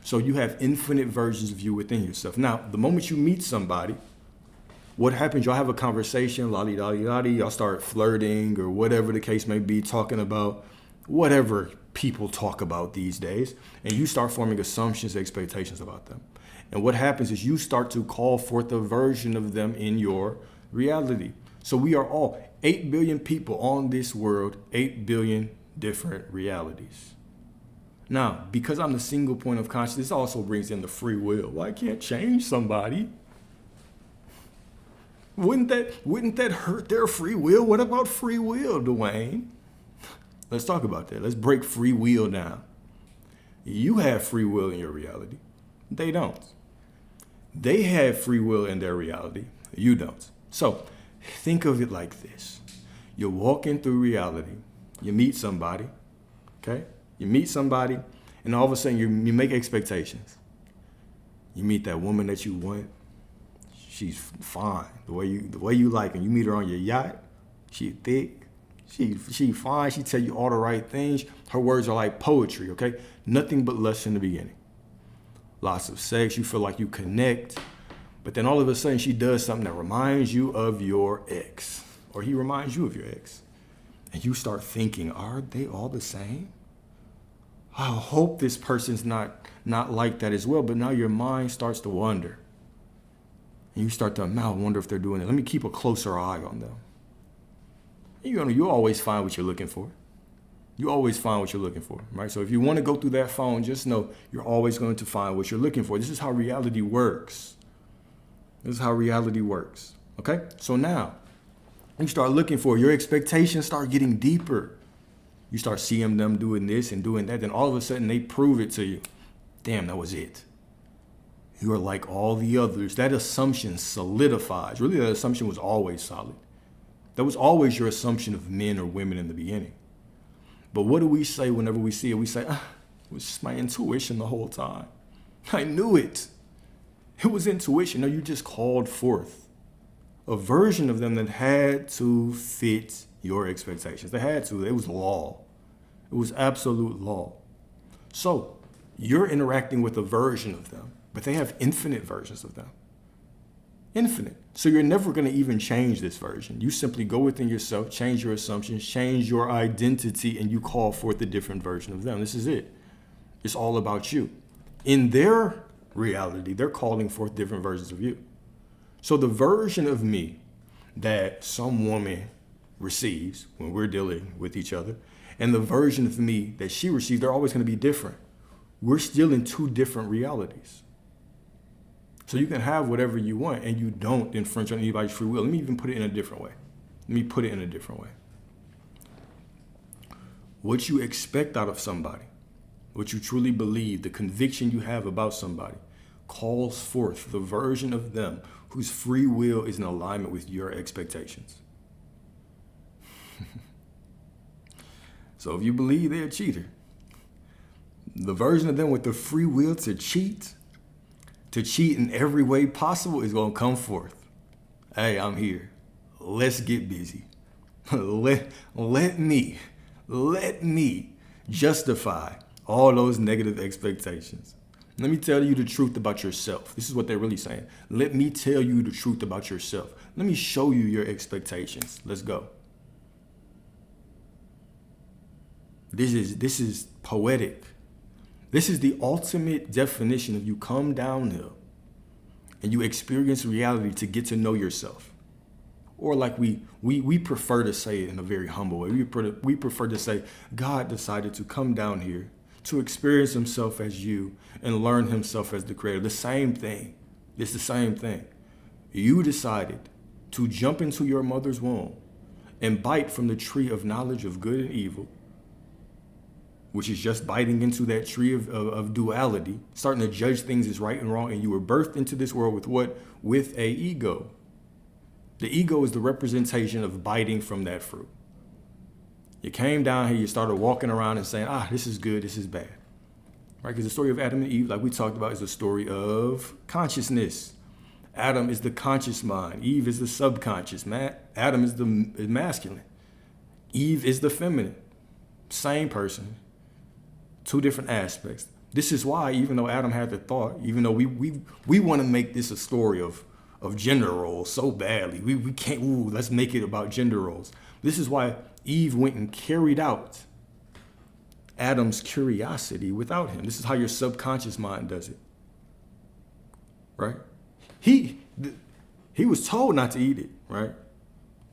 So you have infinite versions of you within yourself. Now, the moment you meet somebody, what happens? Y'all have a conversation, lolly-dolly-dolly, y'all start flirting or whatever the case may be, talking about whatever people talk about these days, and you start forming assumptions, expectations about them. And what happens is you start to call forth a version of them in your reality. So we are all 8 billion people on this world, 8 billion different realities. Now, because I'm the single point of consciousness, this also brings in the free will. Well, I can't change somebody. Wouldn't that hurt their free will? What about free will, Dwayne? Let's talk about that. Let's break free will down. You have free will in your reality. They don't. They have free will in their reality. You don't. So think of it like this. You're walking through reality. You meet somebody, okay? You meet somebody, and all of a sudden you make expectations. You meet that woman that you want. She's fine, the way you like her. You meet her on your yacht. She thick. She fine. She tell you all the right things. Her words are like poetry, okay? Nothing but lust in the beginning. Lots of sex. You feel like you connect. But then all of a sudden she does something that reminds you of your ex. Or he reminds you of your ex. And you start thinking, are they all the same? I hope this person's not like that as well. But now your mind starts to wonder. And you start to, now wonder if they're doing it. Let me keep a closer eye on them. You always find what you're looking for. You always find what you're looking for, right? So if you want to go through that phone, just know you're always going to find what you're looking for. This is how reality works. This is how reality works, okay? So now, you start looking for it. Your expectations start getting deeper. You start seeing them doing this and doing that, then all of a sudden they prove it to you. Damn, that was it. You are like all the others. That assumption solidifies. Really, that assumption was always solid. That was always your assumption of men or women in the beginning. But what do we say whenever we see it? We say, it was just my intuition the whole time. I knew it. It was intuition. No, you just called forth a version of them that had to fit your expectations. They had to. It was law. It was absolute law. So you're interacting with a version of them, but they have infinite versions of them. Infinite. So you're never going to even change this version. You simply go within yourself, change your assumptions, change your identity, and you call forth a different version of them. This is it. It's all about you. In their reality, they're calling forth different versions of you. So the version of me that some woman receives when we're dealing with each other, and the version of me that she receives, they're always going to be different. We're still in two different realities. So you can have whatever you want and you don't infringe on anybody's free will. Let me even put it in a different way. What you expect out of somebody, what you truly believe, the conviction you have about somebody, calls forth the version of them whose free will is in alignment with your expectations. So if you believe they're a cheater, the version of them with the free will to cheat in every way possible is going to come forth. Hey, I'm here. Let's get busy. let me justify all those negative expectations. Let me tell you the truth about yourself. This is what they're really saying. Let me tell you the truth about yourself. Let me show you your expectations. Let's go. This is poetic. This is the ultimate definition of you come downhill and you experience reality to get to know yourself. Or like we prefer to say it in a very humble way. We prefer to say God decided to come down here to experience himself as you and learn himself as the creator. The same thing. It's the same thing. You decided to jump into your mother's womb and bite from the tree of knowledge of good and evil, which is just biting into that tree of duality, starting to judge things as right and wrong. And you were birthed into this world with what? With a ego. The ego is the representation of biting from that fruit. You came down here, you started walking around and saying, this is good, this is bad. Right? Because the story of Adam and Eve, like we talked about, is a story of consciousness. Adam is the conscious mind. Eve is the subconscious. Adam is the masculine. Eve is the feminine. Same person. Two different aspects. This is why, even though Adam had the thought, even though we want to make this a story of gender roles so badly, we can't, let's make it about gender roles. This is why Eve went and carried out Adam's curiosity without him. This is how your subconscious mind does it. Right? He was told not to eat it, right?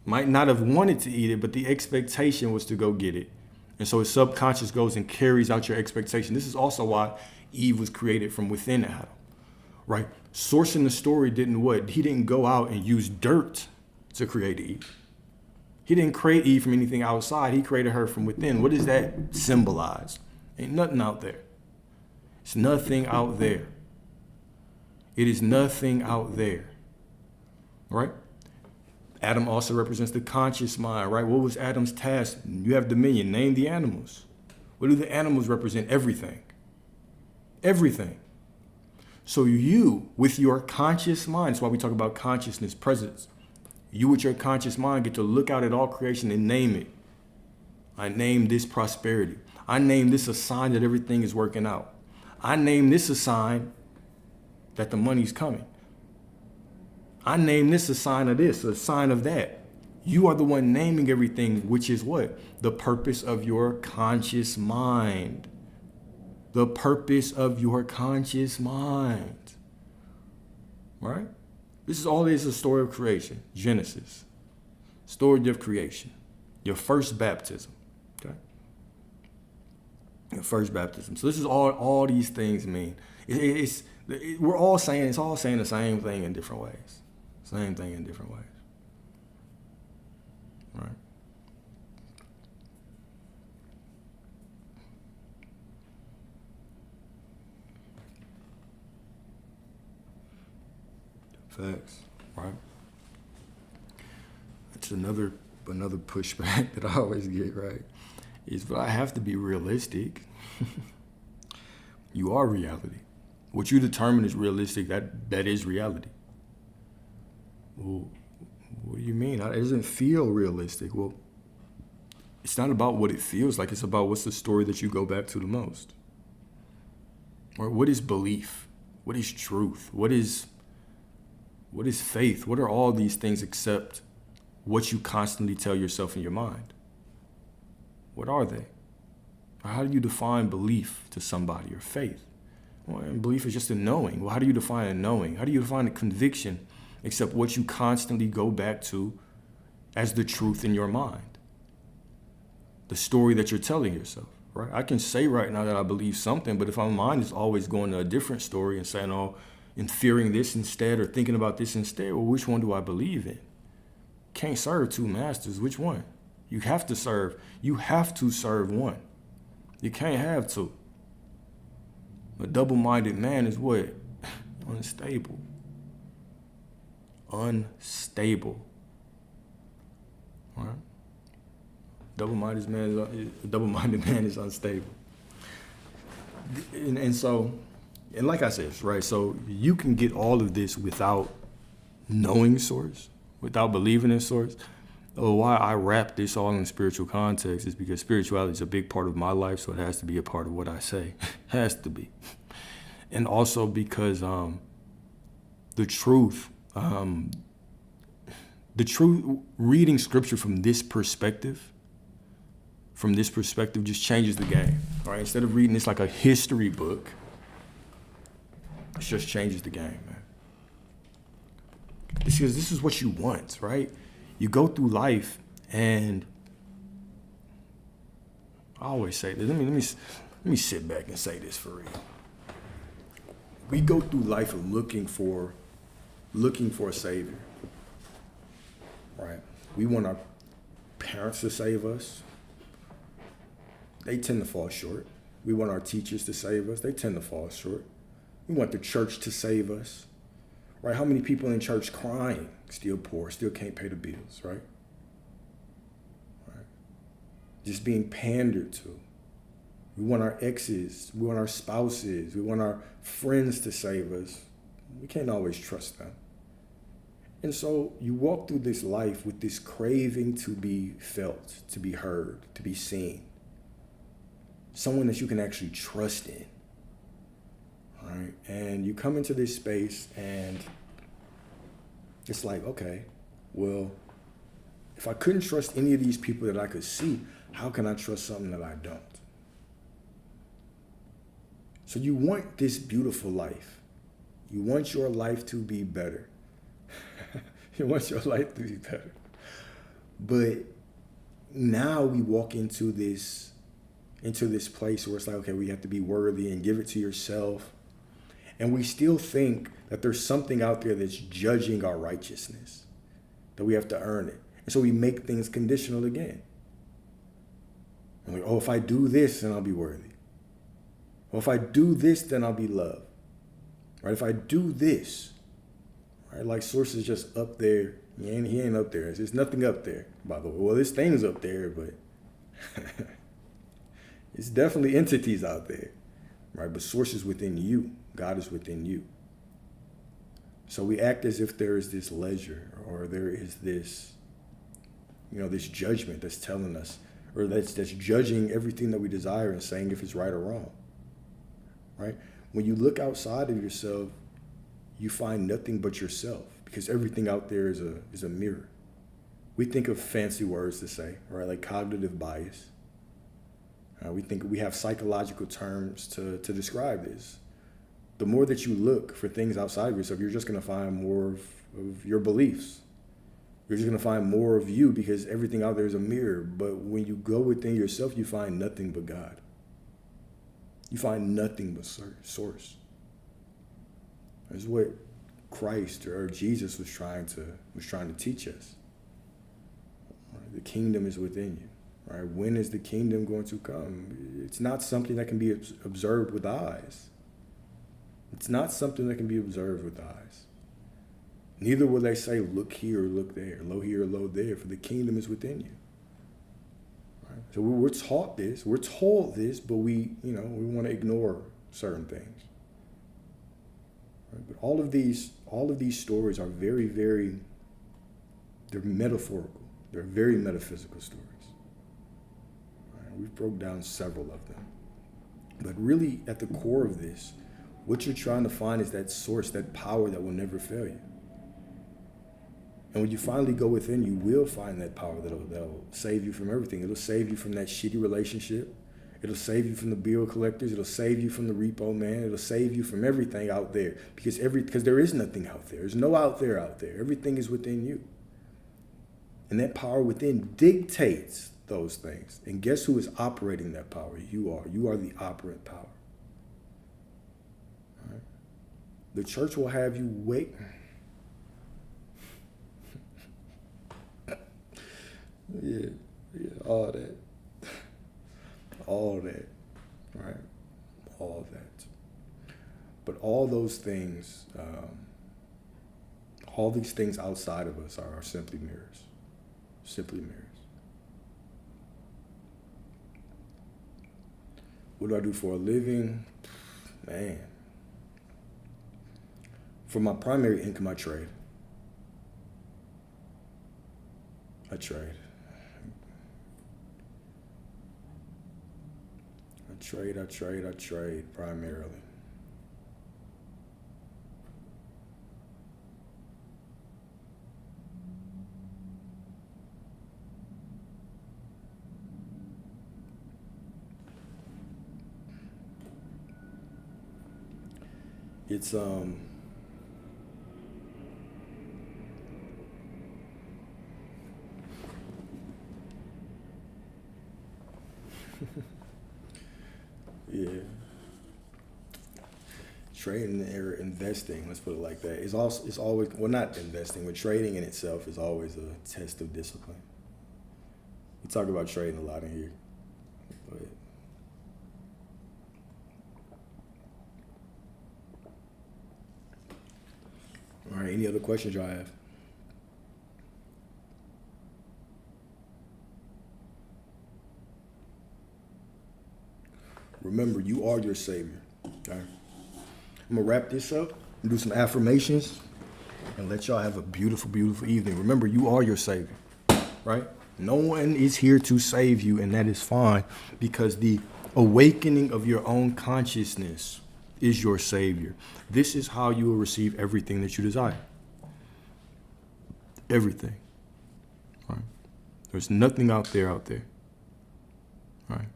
Might not have wanted to eat it, but the expectation was to go get it. And so his subconscious goes and carries out your expectation. This is also why Eve was created from within Adam, right? Sourcing the story didn't what? He didn't go out and use dirt to create Eve. He didn't create Eve from anything outside. He created her from within. What does that symbolize? Ain't nothing out there. It's nothing out there. It is nothing out there, right? Adam also represents the conscious mind, right? What was Adam's task? You have dominion. Name the animals. What do the animals represent? Everything. Everything. So you, with your conscious mind, that's why we talk about consciousness, presence. You with your conscious mind get to look out at all creation and name it. I name this prosperity. I name this a sign that everything is working out. I name this a sign that the money's coming. I name this a sign of this, a sign of that. You are the one naming everything, which is what? The purpose of your conscious mind. The purpose of your conscious mind. Right? This is all it is, a story of creation. Genesis. Story of creation. Your first baptism. Okay? Your first baptism. So this is all these things mean. We're all saying, it's all saying the same thing in different ways. Same thing in different ways. Right? Facts, right? It's another pushback that I always get, right? Is, but I have to be realistic. You are reality. What you determine is realistic, that is reality. Well, what do you mean? It doesn't feel realistic. Well, it's not about what it feels like. It's about what's the story that you go back to the most. Or what is belief? What is truth? What is faith? What are all these things except what you constantly tell yourself in your mind? What are they? Or how do you define belief to somebody, or faith? Well, and belief is just a knowing. Well, how do you define a knowing? How do you define a conviction except what you constantly go back to as the truth in your mind? The story that you're telling yourself, right? I can say right now that I believe something, but if my mind is always going to a different story and saying, oh, and fearing this instead or thinking about this instead, well, which one do I believe in? Can't serve two masters. Which one? You have to serve one. You can't have two. A double-minded man is what? Unstable. Unstable. All right? Double-minded man is unstable. And so, and like I said, right, so you can get all of this without knowing source, without believing in source. Why I wrap this all in spiritual context is because spirituality is a big part of my life, so it has to be a part of what I say. Has to be. And also because the truth, reading scripture from this perspective just changes the game. Right? Instead of reading this like a history book, it just changes the game, man. This is what you want, right? You go through life, and I always say this. Let me sit back and say this for real. We go through life of looking for a savior, right? We want our parents to save us. They tend to fall short. We want our teachers to save us. They tend to fall short. We want the church to save us. Right? How many people in church crying, still poor, still can't pay the bills, right? Just being pandered to. We want our exes, we want our spouses, we want our friends to save us. We can't always trust them. And so you walk through this life with this craving to be felt, to be heard, to be seen. Someone that you can actually trust in. Right? And you come into this space and it's like, okay, well, if I couldn't trust any of these people that I could see, how can I trust something that I don't? So you want this beautiful life. You want your life to be better. You want your life to be better. But now we walk into this place where it's like, okay, we have to be worthy and give it to yourself. And we still think that there's something out there that's judging our righteousness, that we have to earn it. And so we make things conditional again. And we, if I do this, then I'll be worthy. Or if I do this, then I'll be loved. Right? If I do this, right? Like Source is just up there. He ain't up there. There's nothing up there, by the way. Well, this thing's up there, but it's definitely entities out there. Right? But Source is within you. God is within you. So we act as if there is this leisure, or there is this, this judgment that's telling us, or that's judging everything that we desire and saying if it's right or wrong. Right? When you look outside of yourself, you find nothing but yourself, because everything out there is a mirror. We think of fancy words to say, right? Like cognitive bias. We have psychological terms to describe this. The more that you look for things outside of yourself, you're just going to find more of your beliefs. You're just going to find more of you, because everything out there is a mirror. But when you go within yourself, you find nothing but God. You find nothing but Source. That's what Christ or Jesus was trying to teach us. Right? The kingdom is within you. Right? When is the kingdom going to come? It's not something that can be observed with eyes. It's not something that can be observed with eyes. Neither will they say, look here or look there, lo here or lo there, for the kingdom is within you. Right? So we're taught this, we're told this, but we want to ignore certain things. Right? But all of these stories are very, very, they're metaphorical. They're very metaphysical stories. Right? We've broke down several of them. But really, at the core of this, what you're trying to find is that source, that power that will never fail you. And when you finally go within, you will find that power that'll save you from everything. It'll save you from that shitty relationship. It'll save you from the bill collectors. It'll save you from the repo man. It'll save you from everything out there. Because there is nothing out there. There's no out there. Everything is within you. And that power within dictates those things. And guess who is operating that power? You are. You are the operant power. All right? The church will have you wait. Yeah, all that, right? All that. But all those things, all these things outside of us are simply mirrors. Simply mirrors. What do I do for a living? Man. For my primary income, I trade. I trade primarily. It's yeah. Trading or investing, let's put it like that, it's always, well, not investing, but trading in itself is always a test of discipline. We talk about trading a lot in here. But all right, any other questions y'all have? Remember, you are your savior. Okay? I'm going to wrap this up and do some affirmations and let y'all have a beautiful, beautiful evening. Remember, you are your savior, right? No one is here to save you, and that is fine, because the awakening of your own consciousness is your savior. This is how you will receive everything that you desire. Everything. Right? There's nothing out there. Right?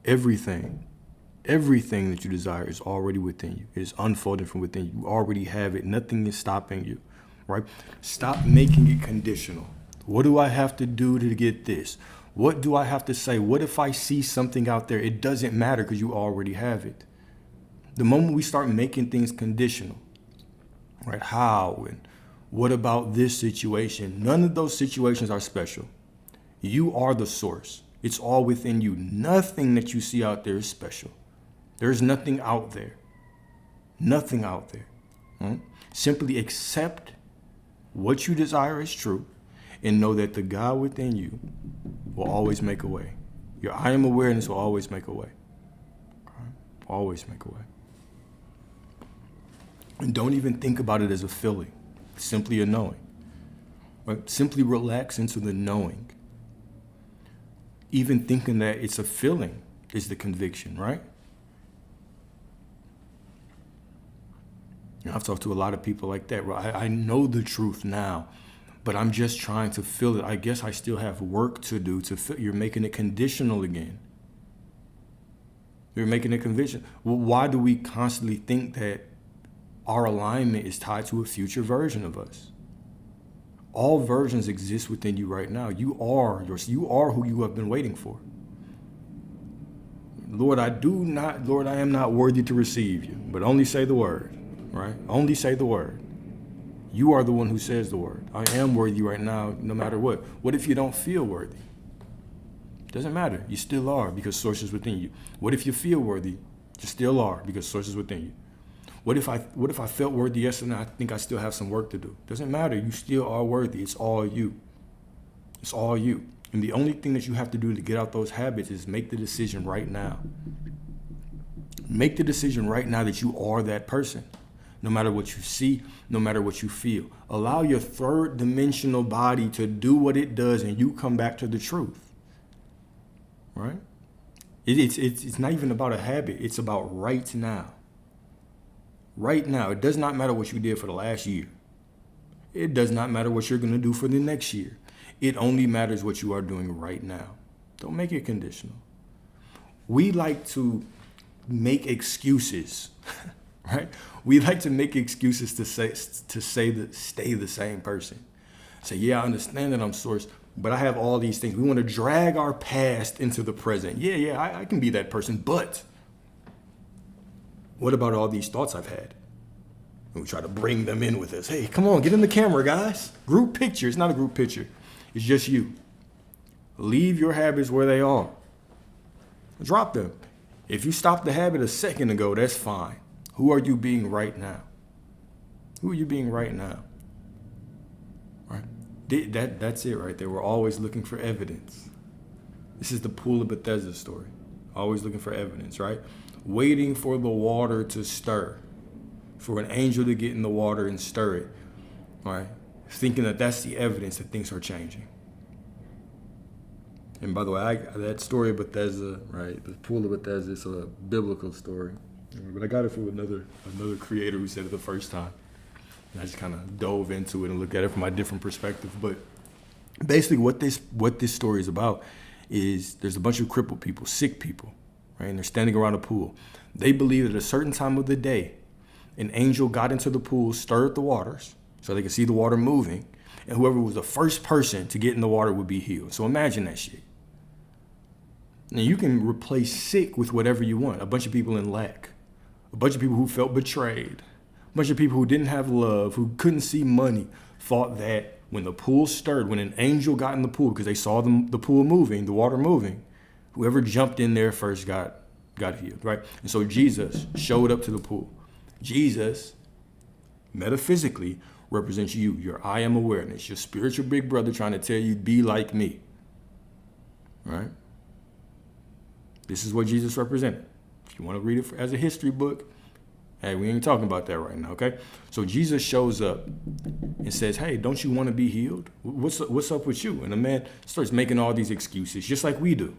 Everything that you desire is already within you. It is unfolding from within you. You already have it. Nothing is stopping you, right? Stop making it conditional. What do I have to do to get this? What do I have to say? What if I see something out there? It doesn't matter because you already have it. The moment we start making things conditional, right? How and what about this situation? None of those situations are special. You are the source. It's all within you. Nothing that you see out there is special. There's nothing out there. Nothing out there. Right? Simply accept what you desire is true and know that the God within you will always make a way. Your I am awareness will always make a way. Okay? Always make a way. And don't even think about it as a feeling. It's simply a knowing. Right? Simply relax into the knowing. Even thinking that it's a feeling is the conviction, right? I've talked to a lot of people like that. Right? I know the truth now, but I'm just trying to feel it. I guess I still have work to do to feel. You're making it conditional again. You're making it conditional. Well, why do we constantly think that our alignment is tied to a future version of us? All versions exist within you right now. You are who you have been waiting for. Lord, I am not worthy to receive you, but only say the word, right? Only say the word. You are the one who says the word. I am worthy right now, no matter what. What if you don't feel worthy? Doesn't matter. You still are, because source is within you. What if you feel worthy? You still are, because source is within you. What if I felt worthy yesterday and I think I still have some work to do? Doesn't matter. You still are worthy. It's all you. It's all you. And the only thing that you have to do to get out those habits is make the decision right now. Make the decision right now that you are that person. No matter what you see, no matter what you feel. Allow your third dimensional body to do what it does and you come back to the truth. Right? It's not even about a habit. It's about right now. Right now. It does not matter what you did for the last year. It does not matter what you're going to do for the next year. It only matters what you are doing right now. Don't make it conditional. We like to make excuses, right? We like to make excuses to stay the same person. Say, yeah, I understand that I'm source, but I have all these things. We want to drag our past into the present. Yeah, I can be that person, but what about all these thoughts I've had? And we try to bring them in with us. Hey, come on, get in the camera, guys. Group picture. It's not a group picture. It's just you. Leave your habits where they are. Drop them. If you stopped the habit a second ago, that's fine. Who are you being right now? Who are you being right now? Right? That's it right there. We're always looking for evidence. This is the Pool of Bethesda story. Always looking for evidence, right? Waiting for the water to stir. For an angel to get in the water and stir it. Right? Thinking that that's the evidence that things are changing. And by the way, that story of Bethesda, right? The Pool of Bethesda is a biblical story. But I got it from another creator who said it the first time. And I just kind of dove into it and looked at it from a different perspective. But basically what this story is about is there's a bunch of crippled people, sick people, right? And they're standing around a pool. They believe at a certain time of the day, an angel got into the pool, stirred the waters, so they could see the water moving, and whoever was the first person to get in the water would be healed. So imagine that shit. Now you can replace sick with whatever you want. A bunch of people in lack, a bunch of people who felt betrayed, a bunch of people who didn't have love, who couldn't see money, thought that when the pool stirred, when an angel got in the pool, because they saw the pool moving, the water moving, whoever jumped in there first got healed, right? And so Jesus showed up to the pool. Jesus, metaphysically, represents you, your I am awareness, your spiritual big brother trying to tell you, be like me, right? This is what Jesus represented. If you want to read it as a history book, hey, we ain't talking about that right now, okay? So Jesus shows up and says, hey, don't you want to be healed? What's up with you? And the man starts making all these excuses, just like we do.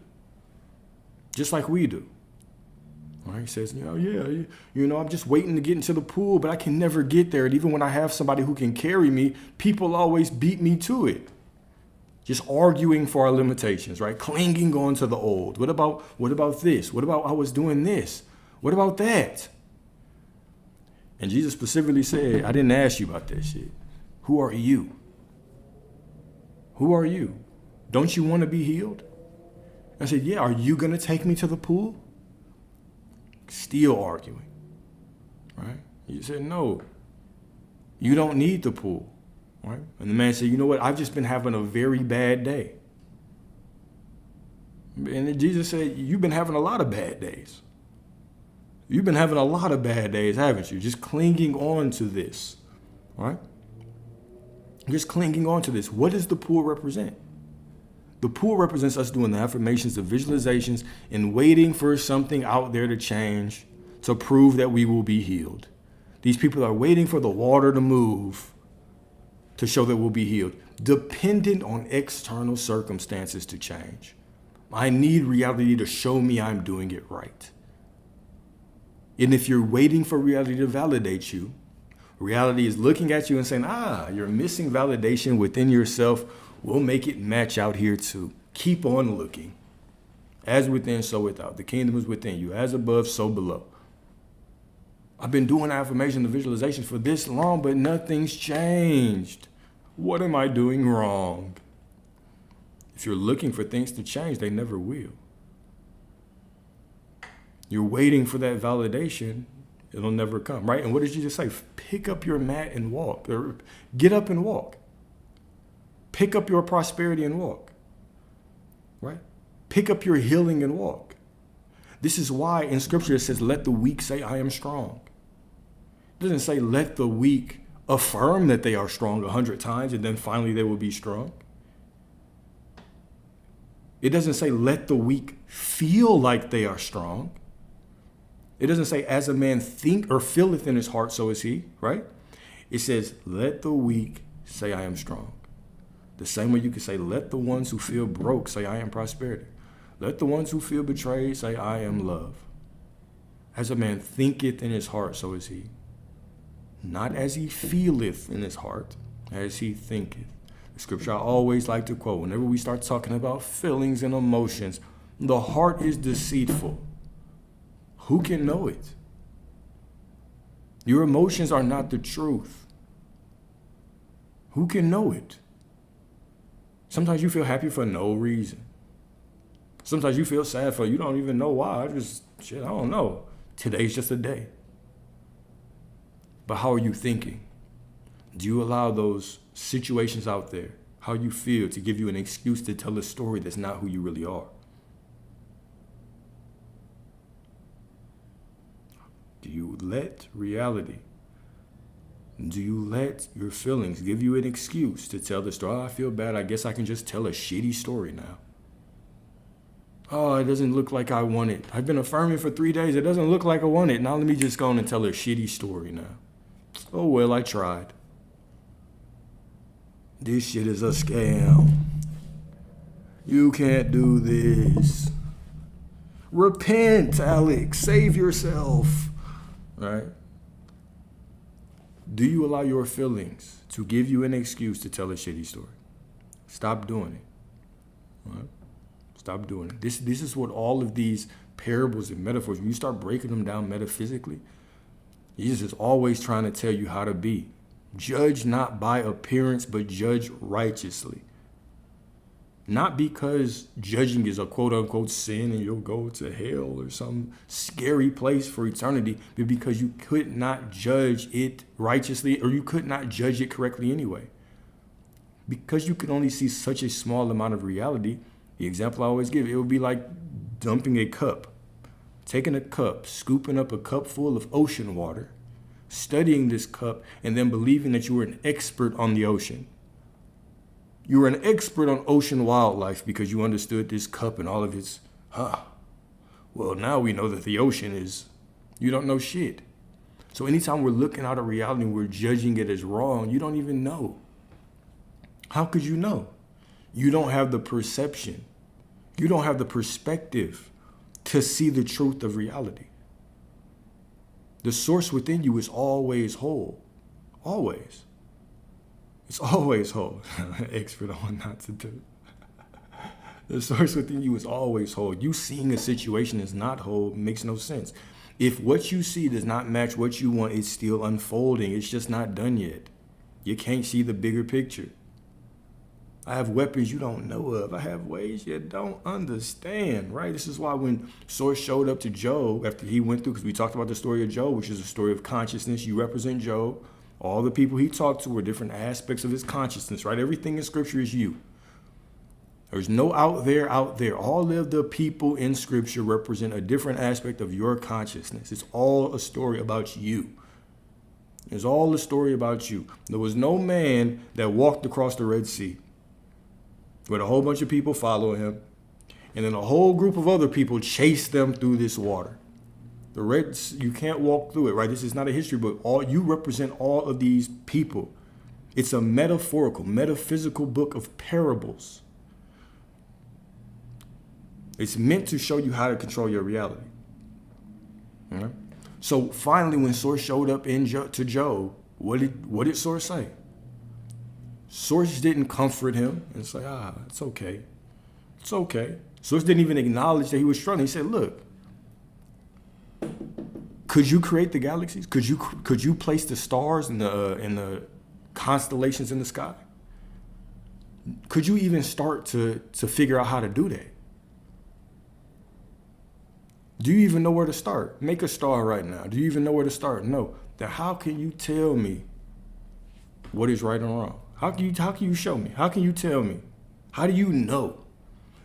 Just like we do. All right, he says, I'm just waiting to get into the pool, but I can never get there. And even when I have somebody who can carry me, people always beat me to it. Just arguing for our limitations, right? Clinging on to the old. What about this? What about I was doing this? What about that? And Jesus specifically said, I didn't ask you about that shit. Who are you? Who are you? Don't you want to be healed? I said, yeah, are you going to take me to the pool? Still arguing, right? He said, no, you don't need the pool, right? And the man said, you know what? I've just been having a very bad day. And then Jesus said, you've been having a lot of bad days. You've been having a lot of bad days, haven't you? Just clinging on to this, right? Just clinging on to this. What does the pool represent? The pool represents us doing the affirmations, the visualizations, and waiting for something out there to change to prove that we will be healed. These people are waiting for the water to move to show that we'll be healed, dependent on external circumstances to change. I need reality to show me I'm doing it right. And if you're waiting for reality to validate you, reality is looking at you and saying, you're missing validation within yourself. We'll make it match out here too. Keep on looking. As within, so without. The kingdom is within you. As above, so below. I've been doing affirmation and visualization for this long, but nothing's changed. What am I doing wrong? If you're looking for things to change, they never will. You're waiting for that validation, it'll never come, right? And what did Jesus say? Pick up your mat and walk. Or get up and walk. Pick up your prosperity and walk, right? Pick up your healing and walk. This is why in scripture it says, let the weak say, I am strong. It doesn't say let the weak affirm that they are strong 100 times and then finally they will be strong. It doesn't say let the weak feel like they are strong. It doesn't say as a man think or feeleth in his heart, so is he, right? It says let the weak say I am strong. The same way you can say let the ones who feel broke say I am prosperity. Let the ones who feel betrayed say I am love. As a man thinketh in his heart, so is he. Not as he feeleth in his heart, as he thinketh. The scripture I always like to quote whenever we start talking about feelings and emotions, the heart is deceitful. Who can know it? Your emotions are not the truth. Who can know it? Sometimes you feel happy for no reason. Sometimes you feel sad for you don't even know why. I don't know. Today's just a day. But how are you thinking? Do you allow those situations out there, how you feel, to give you an excuse to tell a story that's not who you really are? Do you let reality, do you let your feelings give you an excuse to tell the story? Oh, I feel bad. I guess I can just tell a shitty story now. Oh, it doesn't look like I want it. I've been affirming for 3 days. It doesn't look like I want it. Now let me just go on and tell a shitty story now. Oh, well, I tried. This shit is a scam. You can't do this. Repent, Alex. Save yourself. Right? Do you allow your feelings to give you an excuse to tell a shitty story? Stop doing it. Right? Stop doing it. This is what all of these parables and metaphors, when you start breaking them down metaphysically, Jesus is always trying to tell you how to be. Judge not by appearance, but judge righteously. Not because judging is a quote unquote sin and you'll go to hell or some scary place for eternity, but because you could not judge it righteously, or you could not judge it correctly anyway. Because you can only see such a small amount of reality, the example I always give, it would be like dumping a cup. Taking a cup, scooping up a cup full of ocean water, studying this cup, and then believing that you were an expert on the ocean. You were an expert on ocean wildlife because you understood this cup and all of its, well, now we know that the ocean is, you don't know shit. So anytime we're looking out at reality and we're judging it as wrong, you don't even know. How could you know? You don't have the perception. You don't have the perspective to see the truth of reality. The source within you is always whole. Always. It's always whole. Expert on what not to do. The source within you is always whole. You seeing a situation is not whole makes no sense. If what you see does not match what you want, it's still unfolding. It's just not done yet. You can't see the bigger picture. I have weapons you don't know of. I have ways you don't understand, right? This is why when Source showed up to Job after he went through, because we talked about the story of Job, which is a story of consciousness. You represent Job. All the people he talked to were different aspects of his consciousness, right? Everything in Scripture is you. There's no out there. All of the people in Scripture represent a different aspect of your consciousness. It's all a story about you. It's all a story about you. There was no man that walked across the Red Sea with a whole bunch of people following him, and then a whole group of other people chase them through this water. You can't walk through it, right? This is not a history book. You represent all of these people. It's a metaphorical, metaphysical book of parables. It's meant to show you how to control your reality. All right? So finally, when Source showed up to Job, what did Source say? Source didn't comfort him and say, it's okay. It's okay. Source didn't even acknowledge that he was struggling. He said, look, could you create the galaxies? Could you place the stars in the constellations in the sky? Could you even start to figure out how to do that? Do you even know where to start? Make a star right now. Do you even know where to start? No. Then how can you tell me what is right and wrong? How can you show me? How can you tell me? How do you know?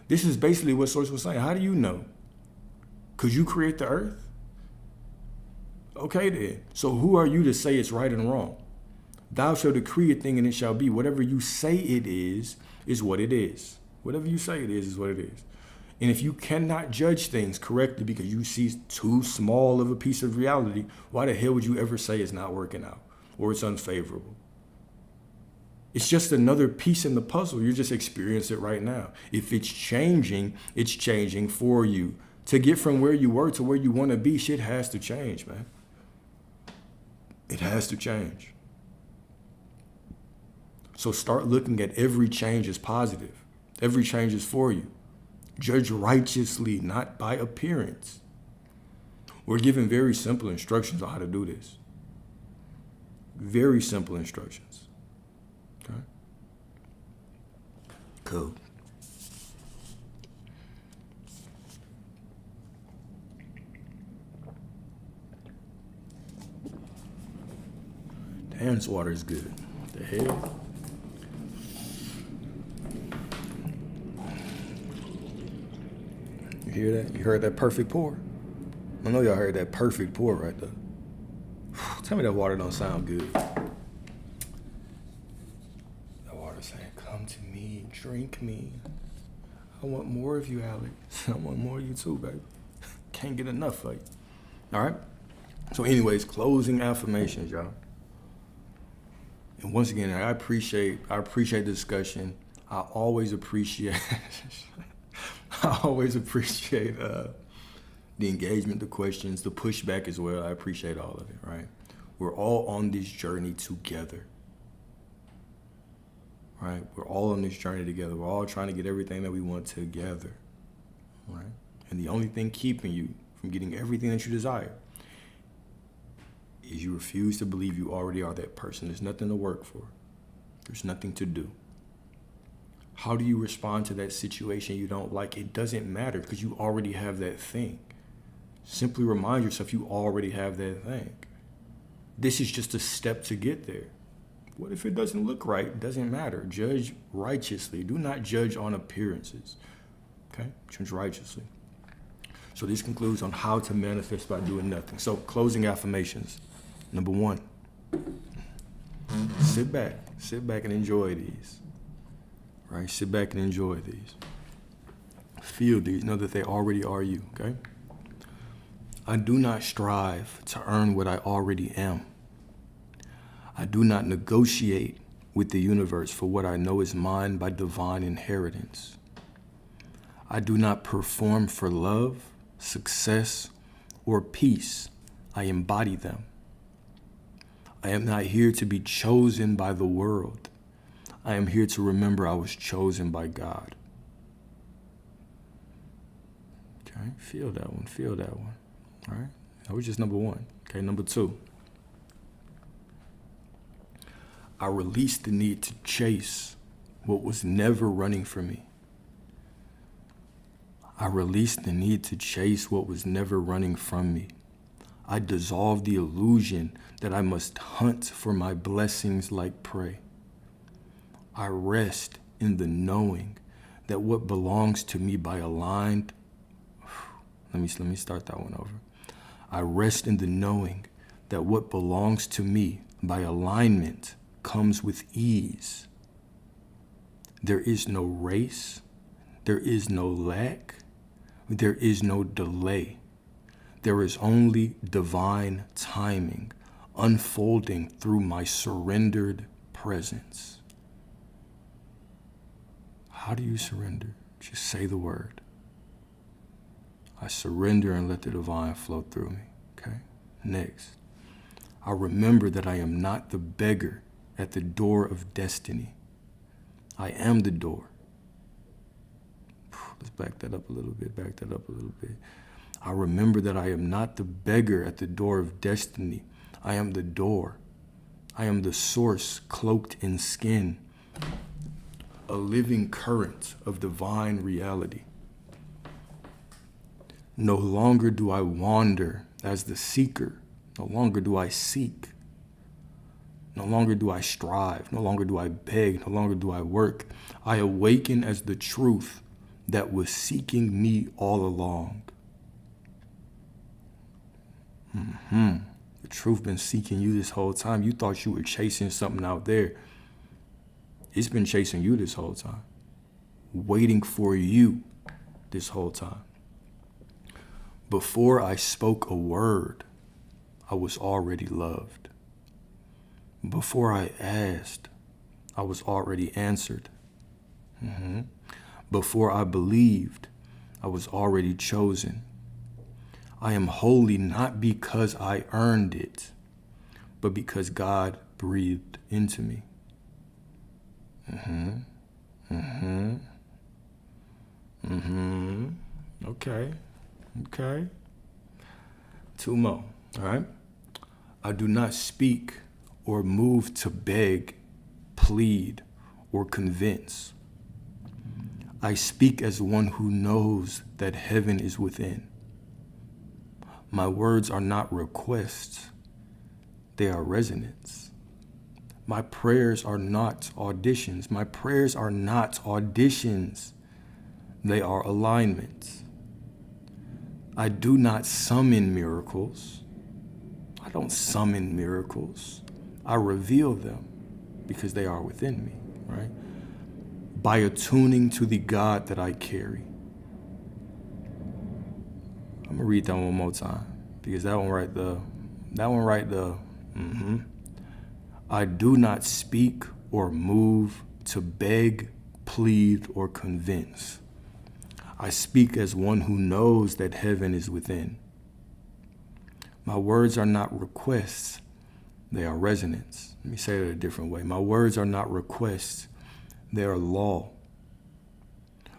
This is basically what Source was saying. How do you know? Could you create the earth? Okay then. So who are you to say it's right and wrong? Thou shalt decree a thing and it shall be. Whatever you say it is what it is. Whatever you say it is what it is. And if you cannot judge things correctly because you see too small of a piece of reality, why the hell would you ever say it's not working out or it's unfavorable? It's just another piece in the puzzle. You're just experiencing it right now. If it's changing for you. To get from where you were to where you want to be, shit has to change, man. It has to change. So start looking at every change as positive. Every change is for you. Judge righteously, not by appearance. We're given very simple instructions on how to do this. Very simple instructions. Okay? Cool. Damn, this water is good. What the hell? You hear that? You heard that perfect pour? I know y'all heard that perfect pour right there. Tell me that water don't sound good. That water saying, come to me, drink me. I want more of you, Alex. I want more of you too, baby. Can't get enough of you. All right? So anyways, closing affirmations, y'all. And once again, I appreciate the discussion. I always appreciate the engagement, the questions, the pushback as well. I appreciate all of it, right? We're all on this journey together, right? We're all on this journey together. We're all trying to get everything that we want together, right? And the only thing keeping you from getting everything that you desire is you refuse to believe you already are that person. There's nothing to work for. There's nothing to do. How do you respond to that situation you don't like? It doesn't matter because you already have that thing. Simply remind yourself you already have that thing. This is just a step to get there. What if it doesn't look right? It doesn't matter. Judge righteously. Do not judge on appearances. Okay? Judge righteously. So this concludes on how to manifest by doing nothing. So closing affirmations. Number 1, sit back and enjoy these, right? Sit back and enjoy these. Feel these, know that they already are you, okay? I do not strive to earn what I already am. I do not negotiate with the universe for what I know is mine by divine inheritance. I do not perform for love, success, or peace. I embody them. I am not here to be chosen by the world. I am here to remember I was chosen by God. Okay, feel that one, All right, that was just number 1. Okay, number 2. I released the need to chase what was never running for me. I released the need to chase what was never running from me. I dissolved the illusion that I must hunt for my blessings like prey. I rest in the knowing that what belongs to me by aligned... Let me start that one over. I rest in the knowing that what belongs to me by alignment comes with ease. There is no race. There is no lack. There is no delay. There is only divine timing unfolding through my surrendered presence. How do you surrender? Just say the word. I surrender and let the divine flow through me. Okay? Next, I remember that I am not the beggar at the door of destiny. I am the door. Let's back that up a little bit. I remember that I am not the beggar at the door of destiny. I am the door. I am the source cloaked in skin, a living current of divine reality. No longer do I wander as the seeker. No longer do I seek. No longer do I strive. No longer do I beg. No longer do I work. I awaken as the truth that was seeking me all along. The truth been seeking you this whole time. You thought you were chasing something out there. It's been chasing you this whole time. Waiting for you this whole time. Before I spoke a word, I was already loved. Before I asked, I was already answered. Before I believed, I was already chosen. I am holy not because I earned it, but because God breathed into me. Okay. Two more, all right? I do not speak or move to beg, plead, or convince. I speak as one who knows that heaven is within. My words are not requests, they are resonance. My prayers are not auditions. My prayers are not auditions, they are alignments. I do not summon miracles. I don't summon miracles. I reveal them because they are within me, right? By attuning to the God that I carry. I'm gonna read that one more time because that one right there. I do not speak or move to beg, plead, or convince. I speak as one who knows that heaven is within. My words are not requests, they are resonance. Let me say it a different way. My words are not requests, they are law.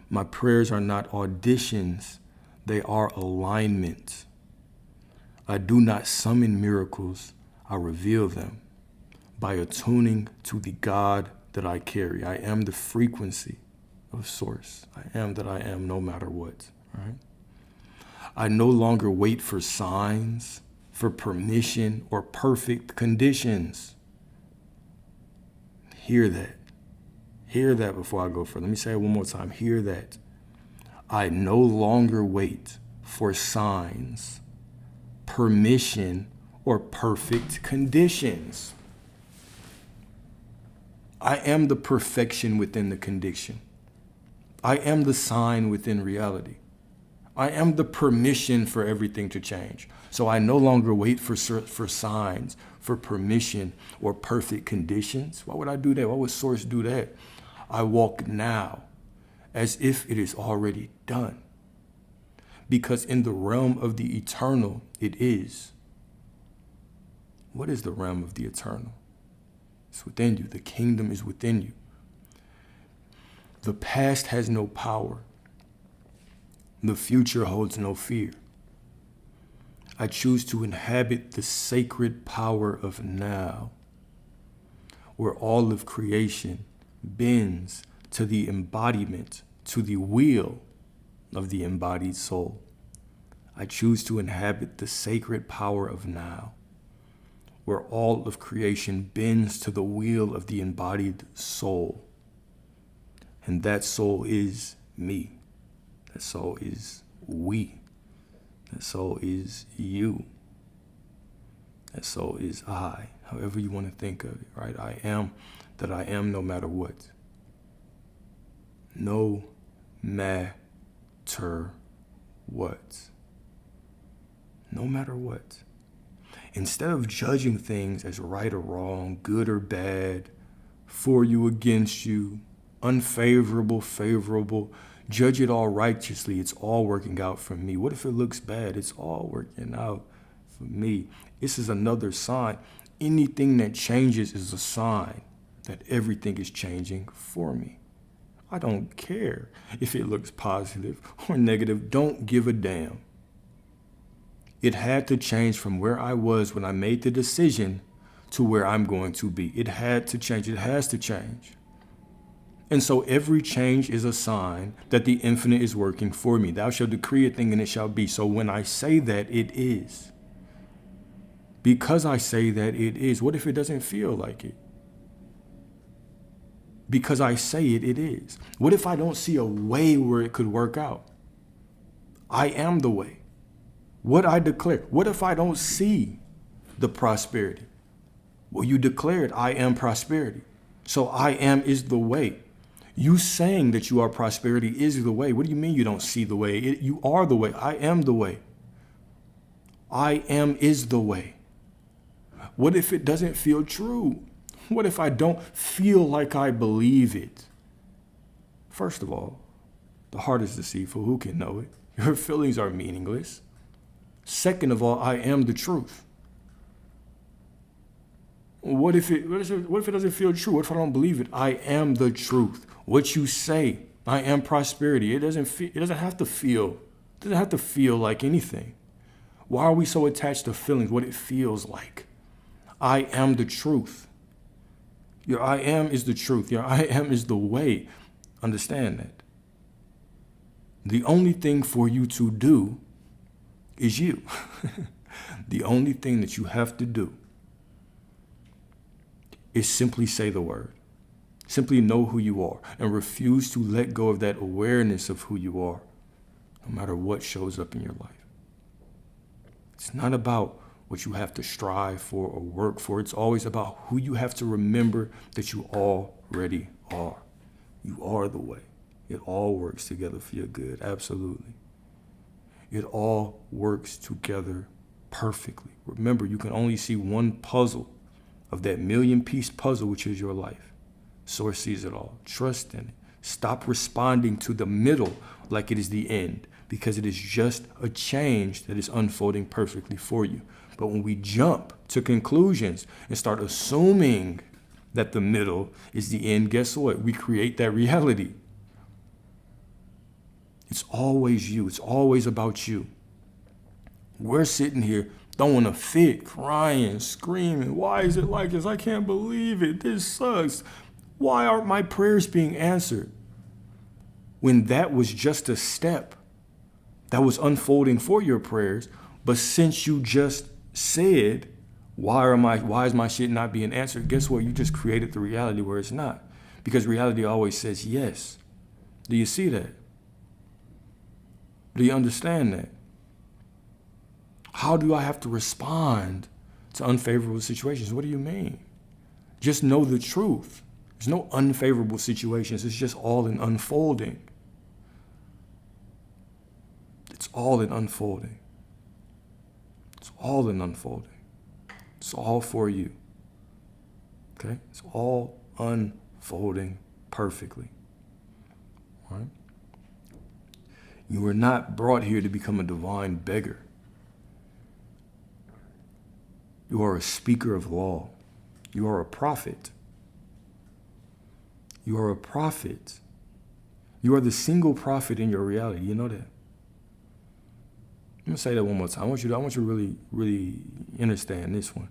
My prayers are not auditions, they are alignment. I do not summon miracles, I reveal them by attuning to the God that I carry. I am the frequency of source. I am that I am no matter what, right? I no longer wait for signs, for permission, or perfect conditions. Hear that. Hear that before I go further. Let me say it one more time. Hear that. I no longer wait for signs, permission, or perfect conditions. I am the perfection within the condition. I am the sign within reality. I am the permission for everything to change. So I no longer wait for signs, for permission, or perfect conditions. Why would I do that? Why would Source do that? I walk now as if it is already done. Because in the realm of the eternal, it is. What is the realm of the eternal? It's within you. The kingdom is within you. The past has no power. The future holds no fear. I choose to inhabit the sacred power of now, where all of creation bends to the embodiment, to the will of the embodied soul. I choose to inhabit the sacred power of now, where all of creation bends to the will of the embodied soul. And that soul is me. That soul is we. That soul is you. That soul is I, however you want to think of it, right? I am that I am no matter what. No matter what. No matter what. Instead of judging things as right or wrong, good or bad, for you, against you, unfavorable, favorable, judge it all righteously. It's all working out for me. What if it looks bad? It's all working out for me. This is another sign. Anything that changes is a sign that everything is changing for me. I don't care if it looks positive or negative. Don't give a damn. It had to change from where I was when I made the decision to where I'm going to be. It had to change. It has to change. And so every change is a sign that the infinite is working for me. Thou shalt decree a thing and it shall be. So when I say that, it is. Because I say that it is. What if it doesn't feel like it? Because I say it, it is. What if I don't see a way where it could work out? I am the way. What I declare. What if I don't see the prosperity? Well, you declared, I am prosperity. So I am is the way. You saying that you are prosperity is the way. What do you mean you don't see the way? You are the way. I am the way. I am is the way. What if it doesn't feel true? What if I don't feel like I believe it? First of all, the heart is deceitful. Who can know it? Your feelings are meaningless. Second of all, I am the truth. What if it doesn't feel true? What if I don't believe it? I am the truth. What you say, I am prosperity. It doesn't have to feel like anything. Why are we so attached to feelings? What it feels like. I am the truth. Your I am is the truth. Your I am is the way. Understand that. The only thing for you to do is you. The only thing that you have to do is simply say the word. Simply know who you are and refuse to let go of that awareness of who you are, no matter what shows up in your life. It's not about what you have to strive for or work for. It's always about who you have to remember that you already are. You are the way. It all works together for your good. Absolutely. It all works together perfectly. Remember, you can only see one puzzle of that million-piece puzzle, which is your life. Source sees it all. Trust in it. Stop responding to the middle like it is the end, because it is just a change that is unfolding perfectly for you. But when we jump to conclusions and start assuming that the middle is the end, guess what? We create that reality. It's always you. It's always about you. We're sitting here throwing a fit, crying, screaming. Why is it like this? I can't believe it. This sucks. Why aren't my prayers being answered? When that was just a step that was unfolding for your prayers, but since you just said, why is my shit not being answered? Guess what? You just created the reality where it's not. Because reality always says yes. Do you see that? Do you understand that? How do I have to respond to unfavorable situations? What do you mean? Just know the truth. There's no unfavorable situations. It's just all in unfolding. It's all in unfolding. It's all in unfolding. It's all for you. Okay? It's all unfolding perfectly. All right? You were not brought here to become a divine beggar. You are a speaker of law. You are a prophet. You are a prophet. You are the single prophet in your reality. You know that? I'm going to say that one more time. I want you to really, really understand this one.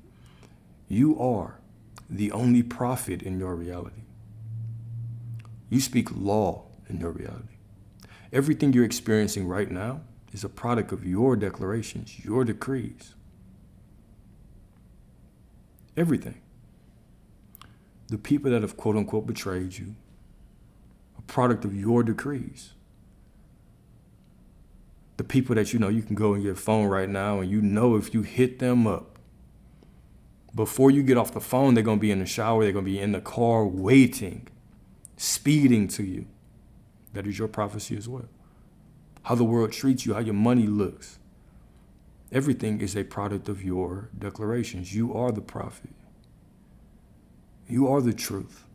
You are the only prophet in your reality. You speak law in your reality. Everything you're experiencing right now is a product of your declarations, your decrees. Everything. The people that have quote unquote betrayed you, a product of your decrees. The people that you can go on your phone right now and if you hit them up, before you get off the phone, they're going to be in the shower, they're going to be in the car waiting, speeding to you. That is your prophecy as well. How the world treats you, how your money looks. Everything is a product of your declarations. You are the prophet. You are the truth.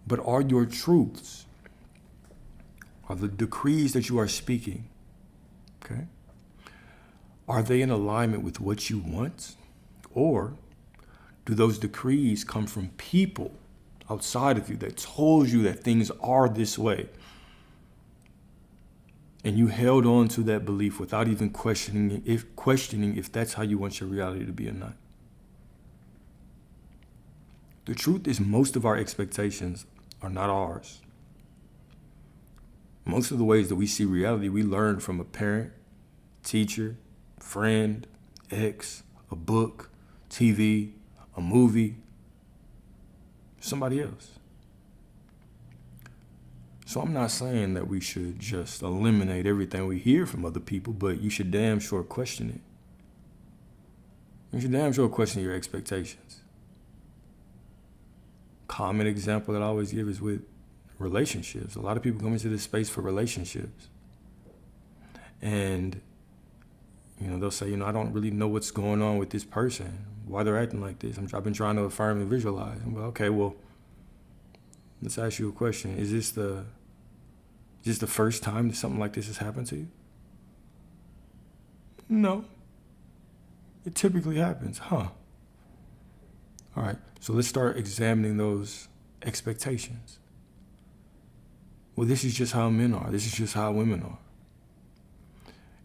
But are your truths, are the decrees that you are speaking, okay? Are they in alignment with what you want? Or do those decrees come from people outside of you that told you that things are this way? And you held on to that belief without even questioning if that's how you want your reality to be or not. The truth is, most of our expectations are not ours. Most of the ways that we see reality, we learn from a parent, teacher, friend, ex, a book, TV, a movie, somebody else. So I'm not saying that we should just eliminate everything we hear from other people, but you should damn sure question it. You should damn sure question your expectations. Common example that I always give is with relationships. A lot of people come into this space for relationships. And, they'll say, I don't really know what's going on with this person, why they're acting like this. I've been trying to affirm and visualize. Okay, well, let's ask you a question. Is this the first time that something like this has happened to you? No. It typically happens, huh? All right, so let's start examining those expectations. Well, this is just how men are. This is just how women are.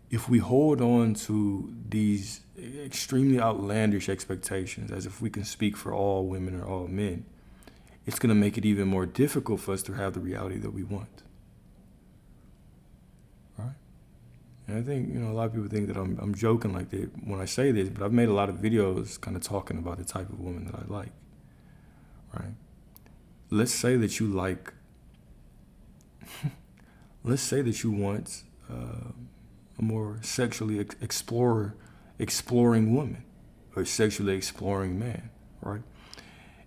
If we hold on to these extremely outlandish expectations, as if we can speak for all women or all men, it's going to make it even more difficult for us to have the reality that we want. Right? And I think, a lot of people think that I'm joking like that when I say this, but I've made a lot of videos kind of talking about the type of woman that I like. Right? Let's say that you like, let's say that you want a more sexually exploring woman or sexually exploring man, right?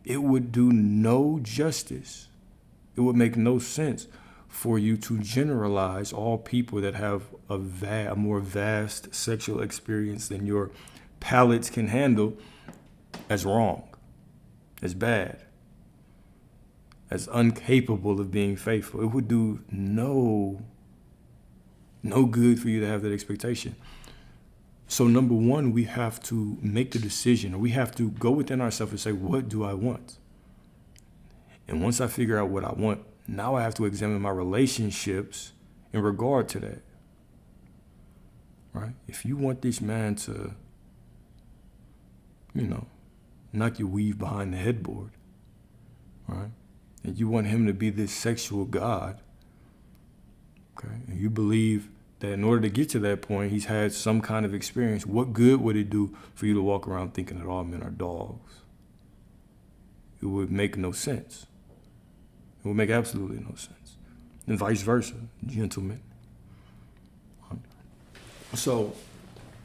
It would do no justice. It would make no sense for you to generalize all people that have a more vast sexual experience than your palates can handle as wrong, as bad, as incapable of being faithful. It would do no good for you to have that expectation. So number one, we have to make the decision, or we have to go within ourselves and say, what do I want? And once I figure out what I want, now I have to examine my relationships in regard to that. Right? If you want this man to, knock your weave behind the headboard, right? And you want him to be this sexual god, okay? And you believe that in order to get to that point, he's had some kind of experience. What good would it do for you to walk around thinking that all men are dogs? It would make no sense. It would make absolutely no sense. And vice versa, gentlemen. So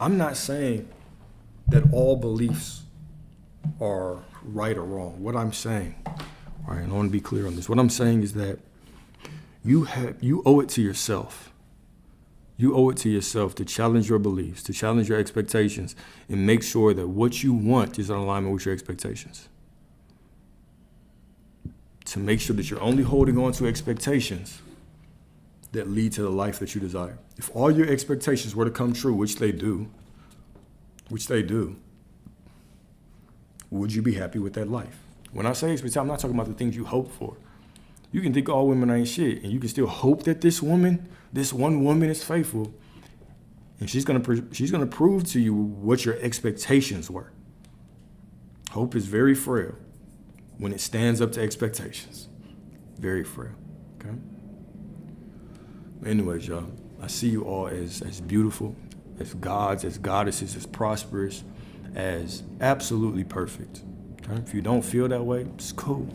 I'm not saying that all beliefs are right or wrong. What I'm saying, all right, and I want to be clear on this. What I'm saying is that you owe it to yourself. You owe it to yourself to challenge your beliefs, to challenge your expectations, and make sure that what you want is in alignment with your expectations. To make sure that you're only holding on to expectations that lead to the life that you desire. If all your expectations were to come true, which they do, would you be happy with that life? When I say expectation, I'm not talking about the things you hope for. You can think all women ain't shit, and you can still hope that this one woman is faithful, and she's gonna prove to you what your expectations were. Hope is very frail when it stands up to expectations. Very frail. Okay. Anyways, y'all, I see you all as beautiful, as gods, as goddesses, as prosperous, as absolutely perfect. Okay? If you don't feel that way, it's cool,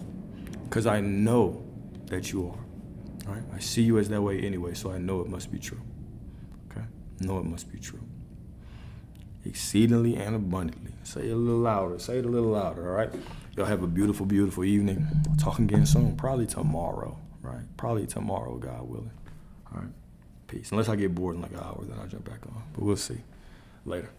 because I know that you are. All right? I see you as that way anyway, so I know it must be true. Okay? I know it must be true. Exceedingly and abundantly. Say it a little louder. Say it a little louder, all right? Y'all have a beautiful, beautiful evening. Talking again soon. Probably tomorrow, right? Probably tomorrow, God willing. All right? Peace. Unless I get bored in like an hour, then I'll jump back on. But we'll see. Later.